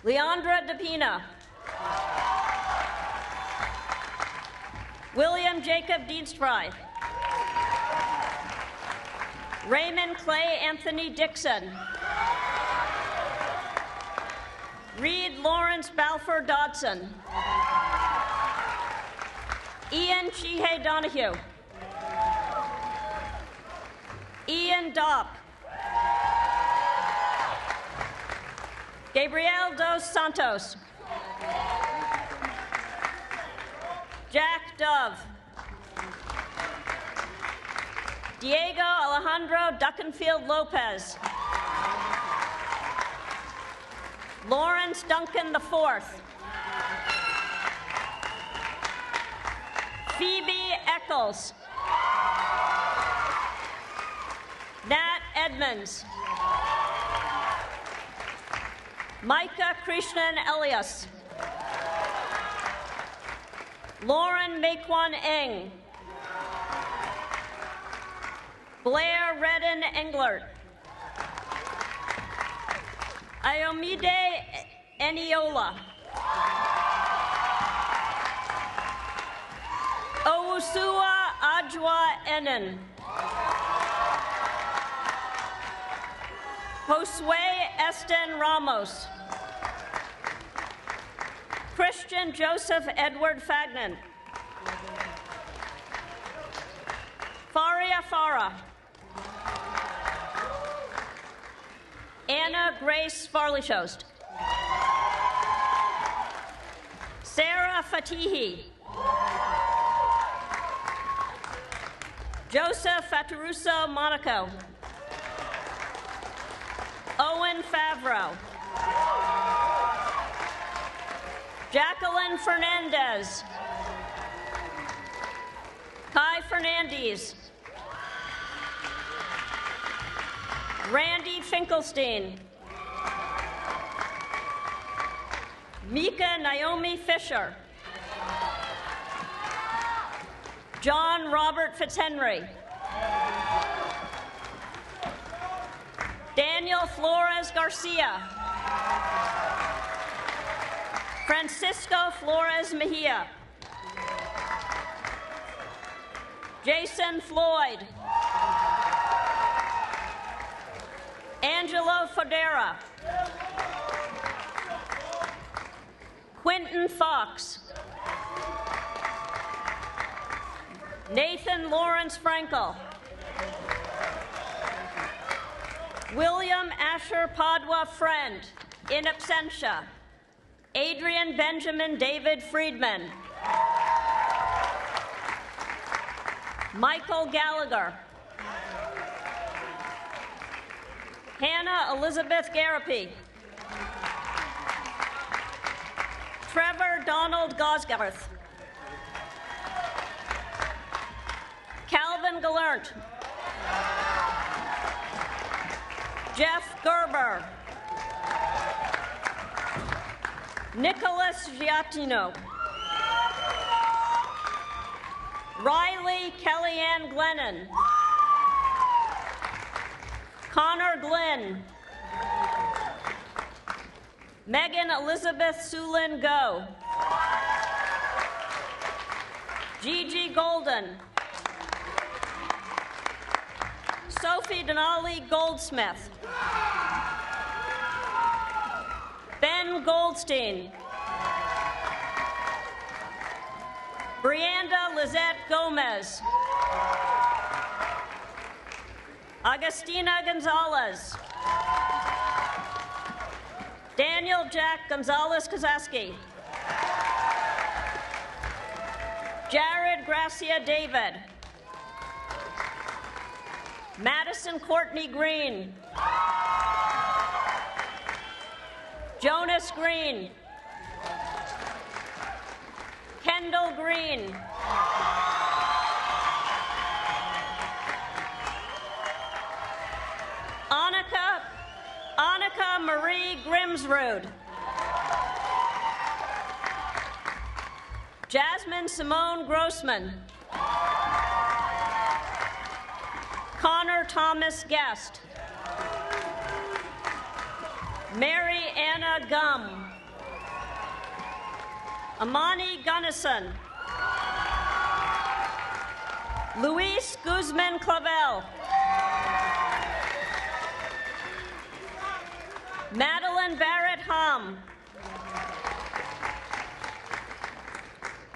Leandra DePina. William Jacob Dienstfrei. Raymond Clay Anthony Dixon. Reed Lawrence Balfour Dodson. Ian Chihei Donahue. Ian Dopp. Gabriel Dos Santos. Jack Dove. Diego Alejandro Duckenfield Lopez. Lawrence Duncan IV. Phoebe Eccles. Nat Edmonds. Micah Krishnan Elias. Lauren Mequan Eng. Blair Redden Englert. Iomide Eniola. Owusua Ajwa Enen. Josue Esten Ramos. Christian Joseph Edward Fagnan. Faria Farah. Anna Grace Farley-Shost. Sarah Fatihi. Joseph Faturuso Monaco. Owen Favreau. Jacqueline Fernandez. Kai Fernandez. Randy Finkelstein. Mika Naomi Fisher. John Robert Fitzhenry. Daniel Flores Garcia. Francisco Flores Mejia. Jason Floyd. Angelo Fodera. Quentin Fox. Nathan Lawrence Frankel. William Asher Padua Friend, in absentia. Adrian Benjamin David Friedman. Michael Gallagher. Hannah Elizabeth Garapi. Trevor Donald Gosgarth. Calvin Gallant. Jeff Gerber. Nicholas Giattino. Riley Kellyanne Glennon. Connor Glynn. Megan Elizabeth Sulin Go. Gigi Golden. Sophie Denali Goldsmith. Ben Goldstein. Brianda Lizette Gomez. Agustina Gonzalez. Daniel Jack Gonzalez Kozaski. Jared Gracia David. Madison Courtney Green. Jonas Green. Kendall Green. Annika Marie Grimsrud. Jasmine Simone Grossman. Connor Thomas Guest. Mary Anna Gum. Amani Gunnison. Luis Guzman Clavel. Madeline Barrett Hum.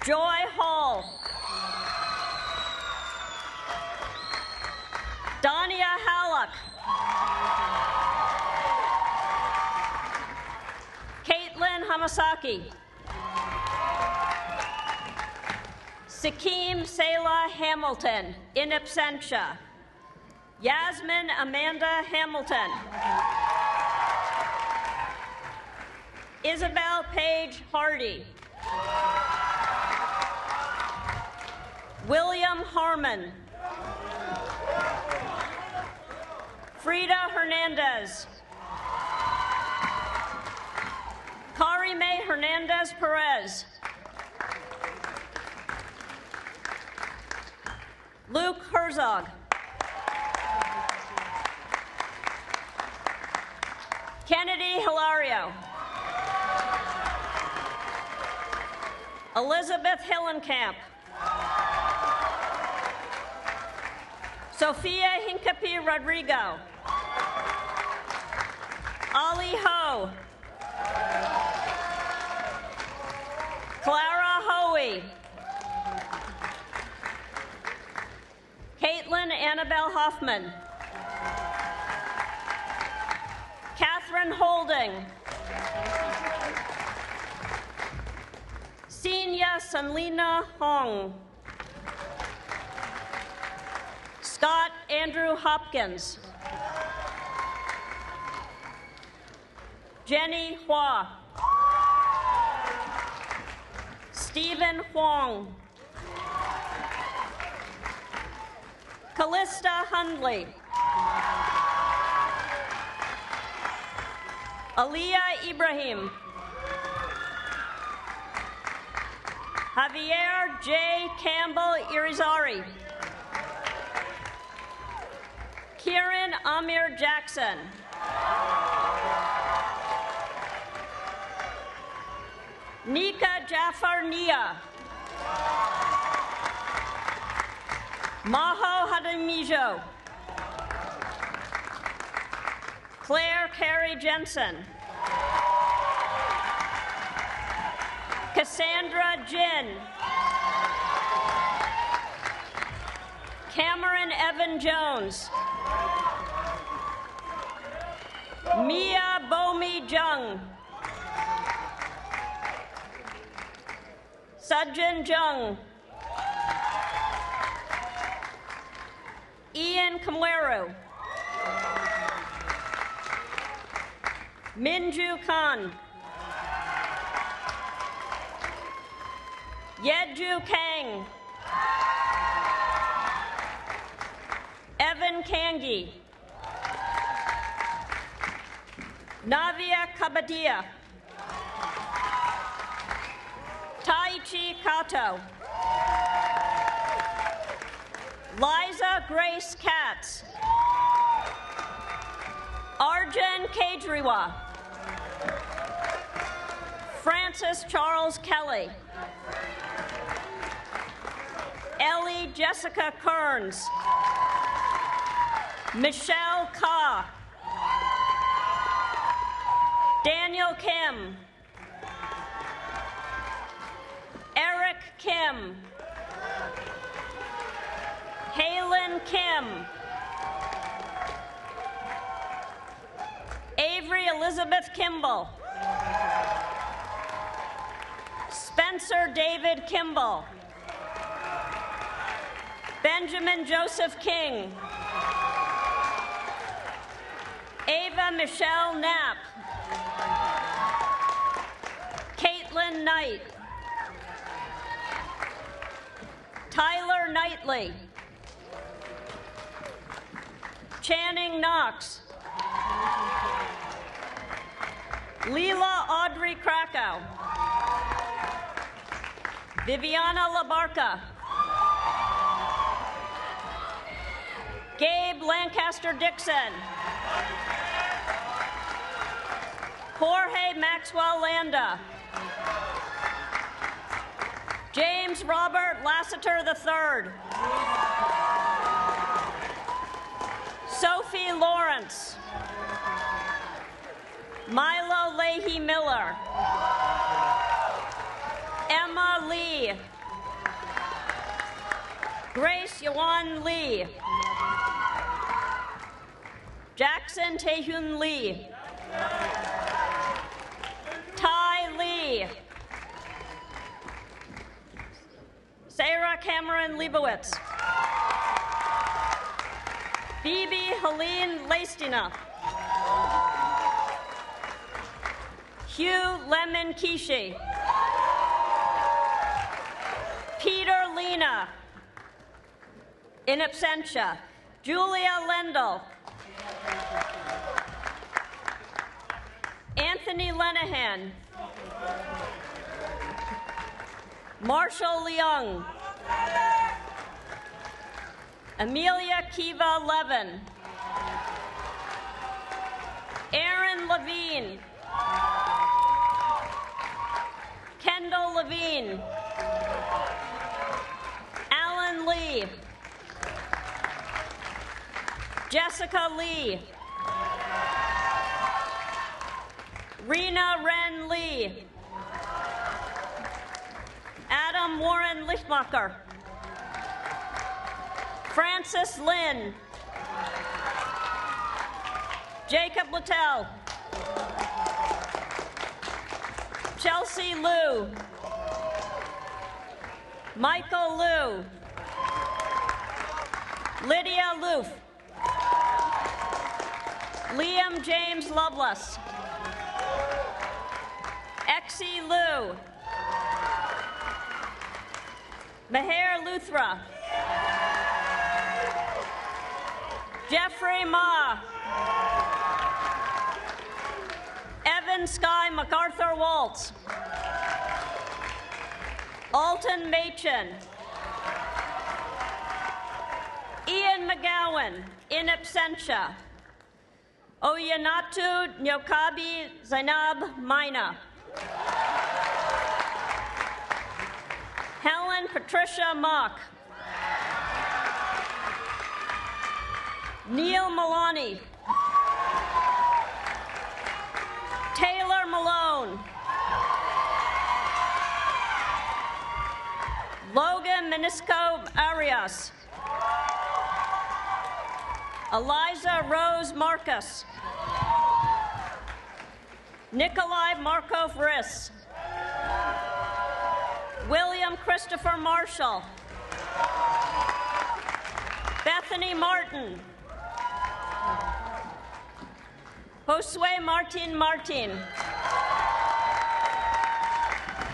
Joy Hall. Dania Hallock. Caitlin Hamasaki. Sakim Selah Hamilton, in absentia. Yasmin Amanda Hamilton. Isabel Paige Hardy. William Harmon. Frida Hernandez. Kari May Hernandez Perez. Luke Herzog. Kennedy Hilario. Elizabeth Hillenkamp. Sophia Hincapi Rodrigo. Ali Ho. Clara Hoey. Caitlin Annabelle Hoffman. Catherine Holding. Senia Sanlina Hong. Scott Andrew Hopkins. Jenny Hua. Stephen Huang. Callista Hundley. Aliyah Ibrahim. Javier J. Campbell Irizarry. Kieran Amir Jackson. Nika Jafar Nia. Maho Hadamijo. Claire Carey Jensen. Cassandra Jin. Cameron Evan Jones. Mia Bomi Jung. Sajjan Jung. Ian Kamweru. Minju Khan. Yeju Kang. Evan Kangi. Navia Kabadia. Taichi Kato. Liza Grace Katz. Arjun Kejriwal. Francis Charles Kelly. Ellie Jessica Kearns. Michelle Ka. Daniel Kim. Eric Kim. Halen Kim. Avery Elizabeth Kimball. Spencer David Kimball. Benjamin Joseph King. Ava Michelle Knapp. Caitlin Knight. Tyler Knightley. Channing Knox. Leela Audrey Krakow. Viviana Labarca. Gabe Lancaster Dixon. Jorge Maxwell Landa. James Robert Lassiter III. Sophie Lawrence. Milo Leahy Miller. Emma Lee. Grace Yuan Lee. Jackson Taehyun Lee. Ty Lee. Sarah Cameron Leibowitz. Phoebe Helene Leistina. Hugh Lemon Kishi. Peter Lena. In absentia. Julia Lendl. Anthony Lenahan. Marshall Leung. Amelia Kiva Levin. Aaron Levine. Kendall Levine. Alan Lee. Jessica Lee. Rena Ren Lee. Adam Warren Lichtmacher. Francis Lynn. Jacob Littell. Chelsea Liu. Michael Liu. Lydia Loof. Liam James Lovelace. Exie Liu. Meher Luthra. Jeffrey Ma. Evan Sky MacArthur Waltz. Alton Machin. Ian McGowan, in absentia. Oyanatu Nyokabi Zainab Maina. Helen Patricia Mock. Neil Malani. Taylor Malone. Logan Menisco Arias. Eliza Rose Marcus. Nikolai Markov Riss. William Christopher Marshall. Bethany Martin. Josue Martin Martin.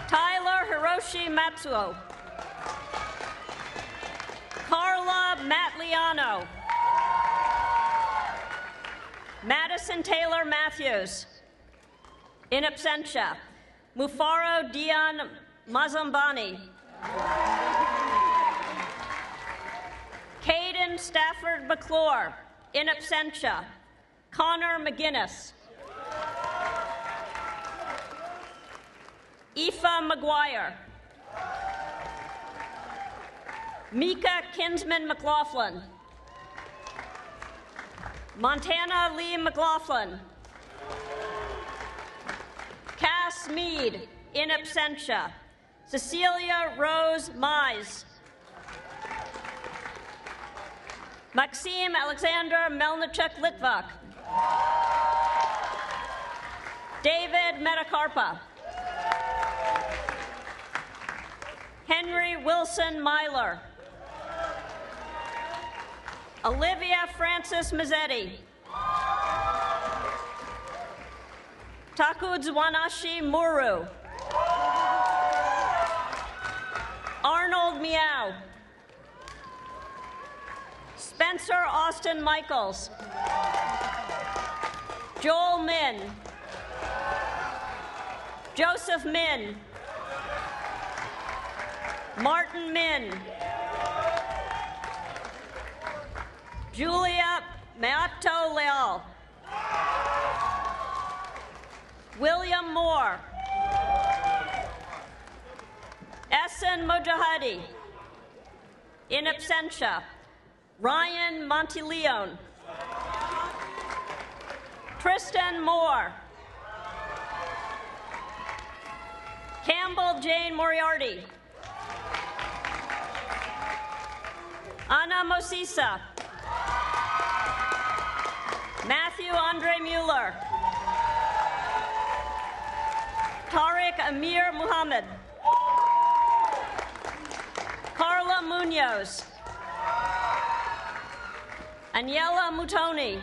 Tyler Hiroshi Matsuo. Carla Matliano. Madison Taylor Matthews. In absentia. Mufaro Dion Mazambani. Caden Stafford McClure. In absentia. Connor McGinnis. Aoife McGuire. Mika Kinsman McLaughlin. Montana Lee McLaughlin. Cass Mead, in absentia. Cecilia Rose Mize. Maxime Alexander Melnichuk Litvak. David Metacarpa. Henry Wilson Myler. Olivia Francis Mazzetti. Takudzwanashi Muru. Arnold Meow. Spencer Austin Michaels. Joel Min. Joseph Min. Martin Min. Julia Meato Leal. William Moore. Essen Mojahadi. In absentia. Ryan Monteleone. Tristan Moore. Campbell Jane Moriarty. Anna Mosisa. Matthew Andre Mueller. Tariq Amir Muhammad. Carla Munoz. Aniela Mutoni.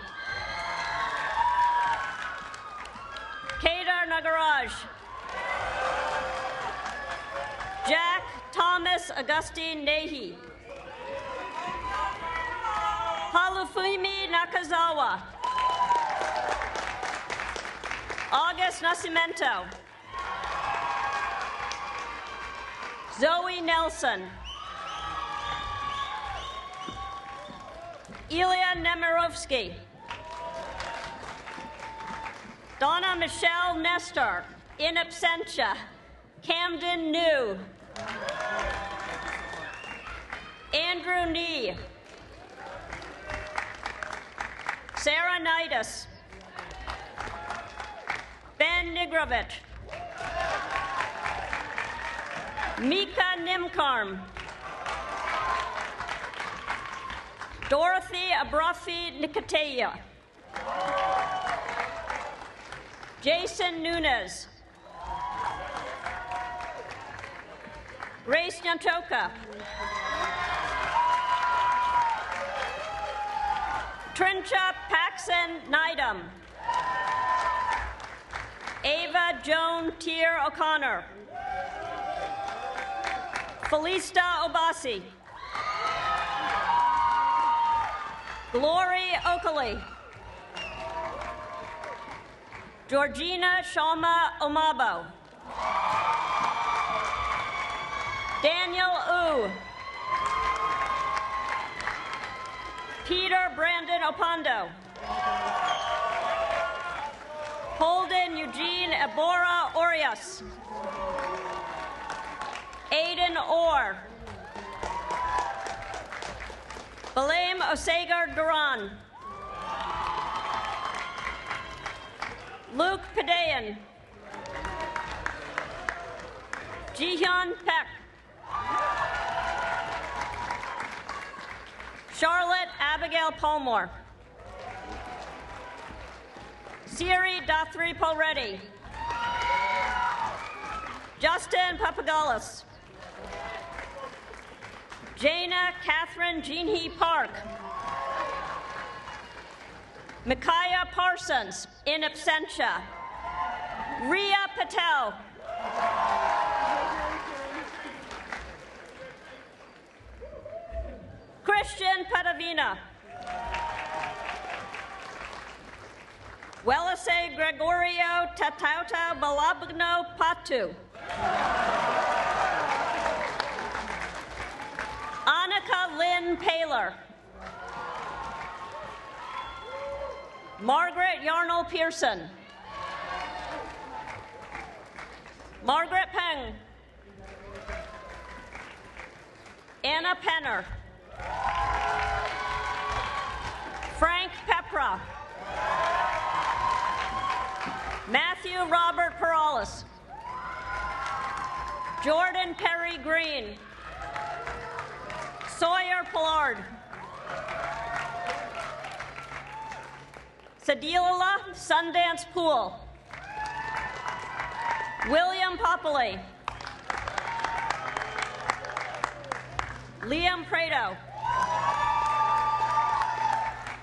Kedar Nagaraj. Jack Thomas Augustine Nahi. Halufumi Nakazawa. August Nascimento. Zoe Nelson. Ilya Nemirovsky. Donna Michelle Nestor. In absentia. Camden New. Andrew Nee. Sarah Nidus. Ben Nigrovich. Mika Nimkarm. Dorothy Abrafi Nikateya. Jason Nunez. Grace Nyantoka. Trincha Paxson Nydam. Ava Joan Tier O'Connor. Felista Obasi. Glory Oakley. Georgina Shalma Omabo. Daniel Wu. Peter Brandon Opondo. Holden Eugene Ebora Orias. Aiden Orr. Balaam Osegar Duran. Luke Padayan. Jihyun Peck. Charlotte Abigail Palmore. Siri Dathri Polreddy. Justin Papagalis. Jana Catherine Jeanhe Park. Micaiah Parsons, in absentia. Ria Patel. Christian Padavina. Welase Gregorio Tatauta Balabno Patu. Annika Lynn Paler. Margaret Yarnell Pearson. Margaret Peng. Anna Penner. Frank Pepra. Matthew Robert Perales. Jordan Perry Green. Sawyer Pollard. Sadila Sundance Pool. William Popoli. Liam Prado.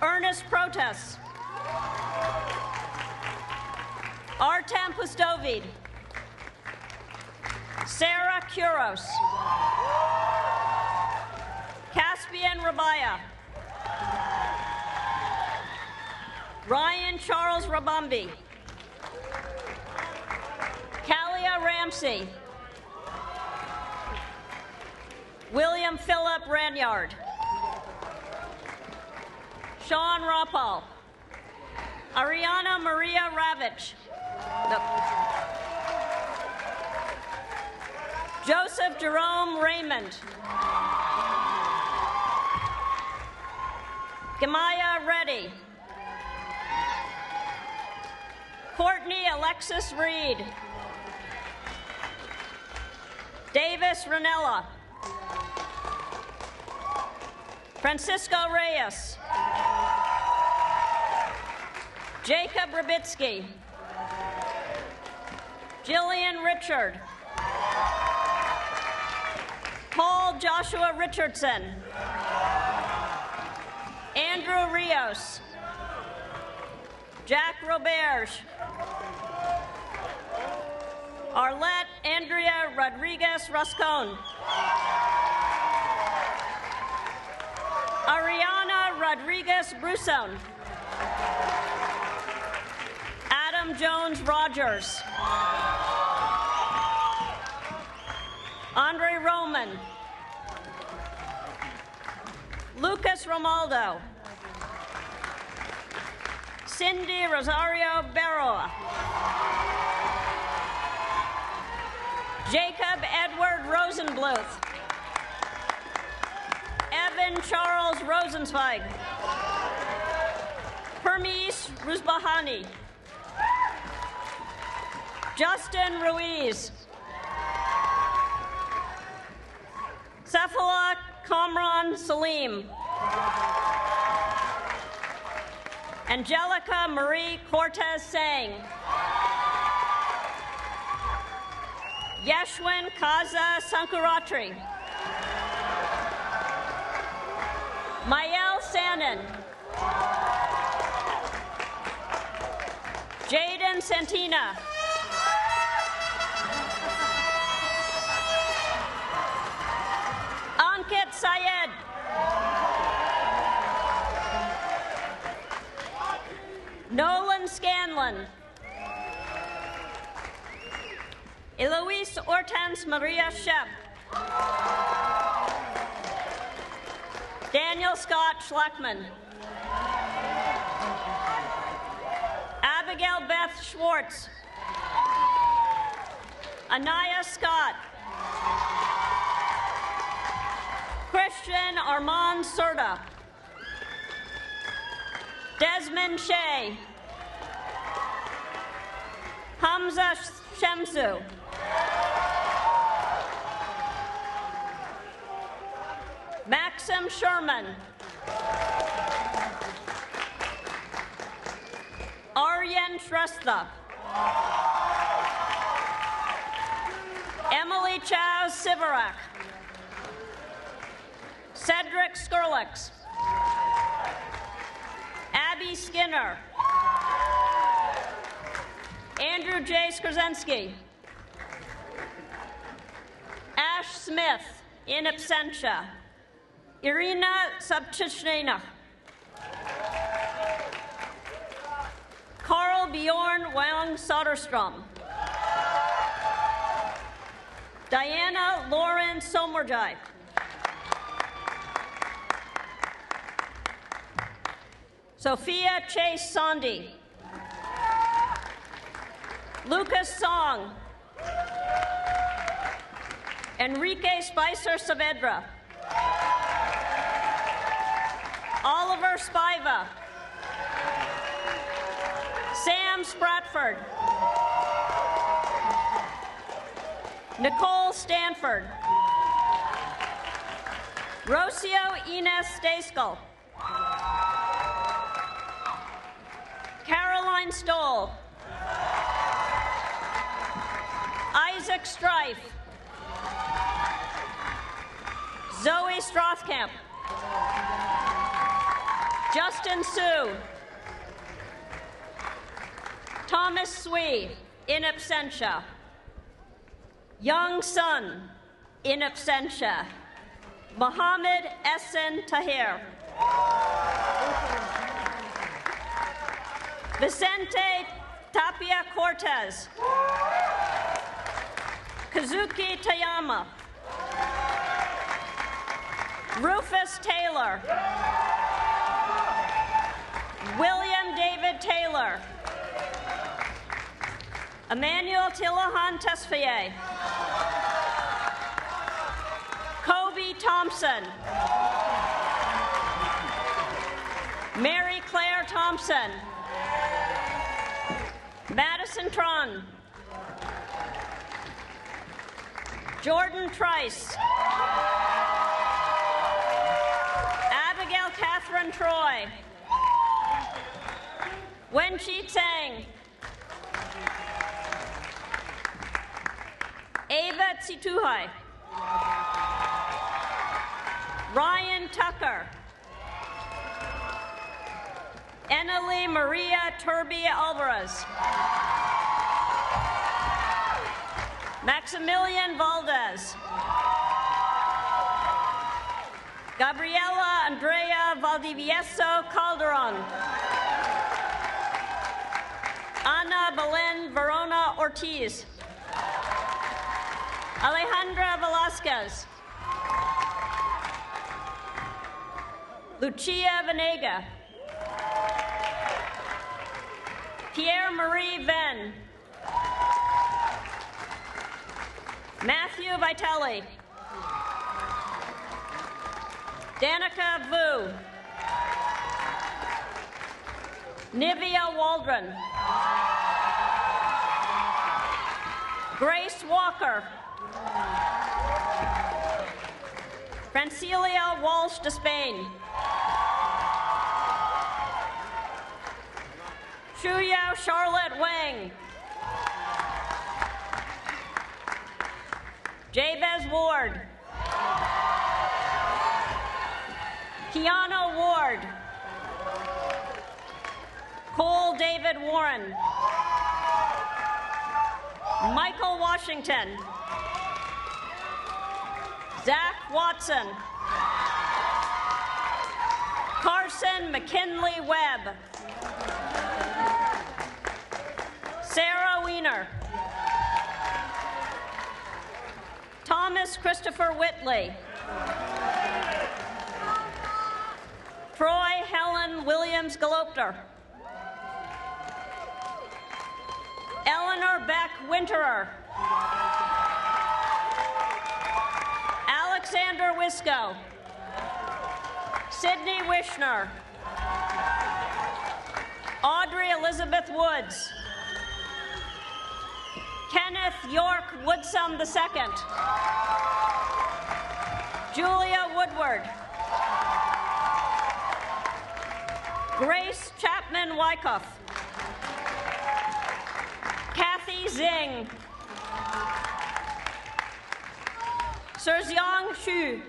Ernest Protas. Artem Pustovid. Sarah Kuros. Caspian Rabaya. Ryan Charles Rabambi. Kalia Ramsey. William Philip Ranyard. Sean Rapal. Ariana Maria Ravitch. Joseph Jerome Raymond. Gamaya Reddy. Courtney Alexis Reed. Davis Ranella. Francisco Reyes. Jacob Rabitsky. Jillian Richard. Paul Joshua Richardson. Andrew Rios. Jack Roberge. Arlette Andrea Rodriguez Rascon. Ariana Rodriguez Bruson. Adam Jones Rogers. Andre Roman. Lucas Romaldo. Cindy Rosario Barroa. Jacob Edward Rosenbluth. Evan Charles Rosenzweig. Hermes Ruzbahani. Justin Ruiz. Cephala Kamran Salim. Angelica Marie Cortez Sang. Yeshwin Kaza Sankaratri. Mayel Sanin. Jaden Santina. Ankit Syed. Nolan Scanlon. Eloise Hortense Maria Shep. Daniel Scott Schleckman. Abigail Beth Schwartz. Anaya Scott. Christian Armand Serta. Desmond Shea. Hamza Shemsu. Maxim Sherman. Aryan Shrestha. Emily Chow Sivarak. Cedric Skurlix. Abby Skinner. Andrew J. Skrzynski. Ash Smith, in absentia. Irina Subchishnina. Carl Bjorn Wang Soderstrom. Diana Lauren Somerjai. Sophia Chase Sondi. Lucas Song. Enrique Spicer Saavedra. Oliver Spiva. Sam Spratford. Nicole Stanford. Rocio Ines Staskell. Caroline Stoll. Isaac Strife. Zoe Strothkamp. Justin Sue. Thomas Swee, in absentia. Young Sun, in absentia. Mohammed Essen Tahir. Vicente Tapia Cortez. Kazuki Tayama. Rufus Taylor. William David Taylor. Emmanuel Tillahan Tesfaye. Kobe Thompson. Mary Claire Thompson. Madison Tron. Jordan Trice. Abigail Catherine Troy. Wenqi Tsang. Ava Tsituhai. Ryan Tucker. Eneli Maria Turbi Alvarez. Maximilian Valdez. Gabriela Andrea Valdivieso Calderon. Ana Belen Verona Ortiz. Alejandra Velasquez. Lucia Venega. Pierre-Marie Venn. Matthew Vitelli. Danica Vu. Nivea Waldron. Grace Walker. Francilia Walsh Despain. Shuyao Charlotte Wang. Jabez Ward. Kiana Ward. Cole David Warren. Michael Washington. Zach Watson. Carson McKinley Webb. Sarah Wiener. Tom Thomas Christopher Whitley. Troy Helen Williams Galopter. Eleanor Beck Winterer. Alexander Wisco. Sydney Wishner. Audrey Elizabeth Woods. Kenneth York Woodsum II. Julia Woodward. Grace Chapman Wyckoff. Kathy Zing. Serziong Xu.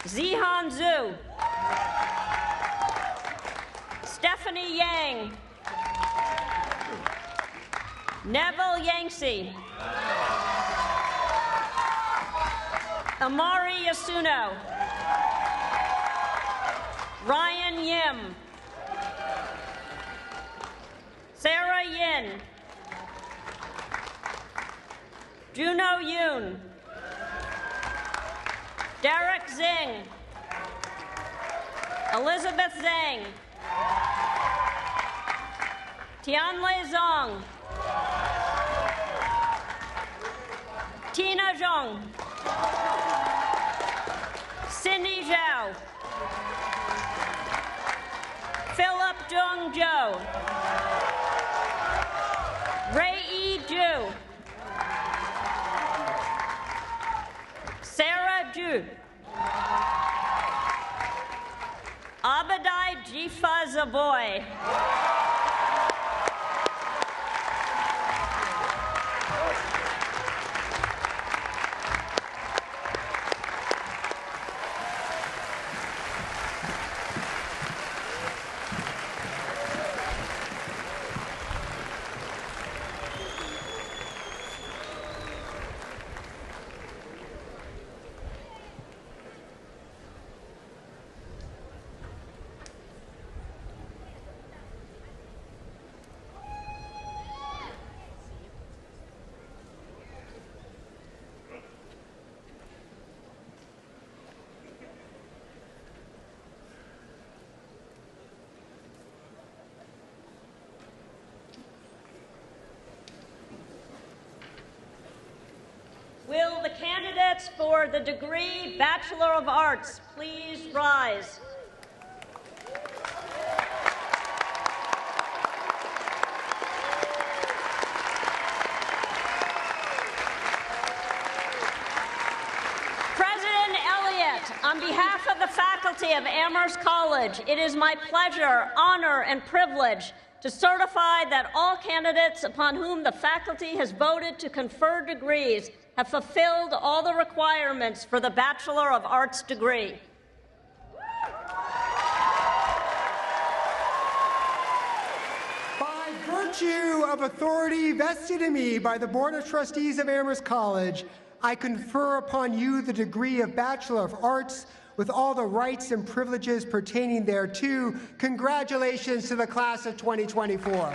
Zihan Zhu. Stephanie Yang. Neville Yangtze. Amari Yasuno. Ryan Yim. Sarah Yin. Juno Yoon. Derek Zing. Elizabeth Zhang. Tianlei Zhang. Tina Zhang. Cindy Zhao. Philip Jung Zhou. Ray E. Zhu. Sarah Zhu. Abadai Jifa Zaboy. Will the candidates for the degree Bachelor of Arts please rise? President Elliott, on behalf of the faculty of Amherst College, it is my pleasure, honor, and privilege to certify that all candidates upon whom the faculty has voted to confer degrees have fulfilled all the requirements for the Bachelor of Arts degree. By virtue of authority vested in me by the Board of Trustees of Amherst College, I confer upon you the degree of Bachelor of Arts with all the rights and privileges pertaining thereto. Congratulations to the class of 2024.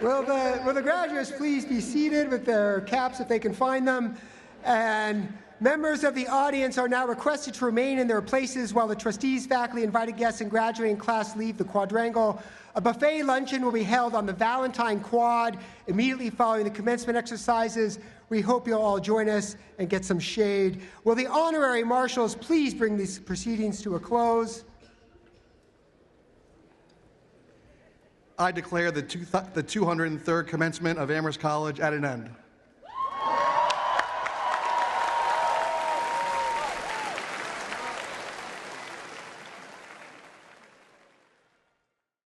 Will the graduates please be seated with their caps if they can find them? And members of the audience are now requested to remain in their places while the trustees, faculty, invited guests, and graduating class leave the quadrangle. A buffet luncheon will be held on the Valentine Quad immediately following the commencement exercises. We hope you'll all join us and get some shade. Will the honorary marshals please bring these proceedings to a close? I declare the 203rd commencement of Amherst College at an end.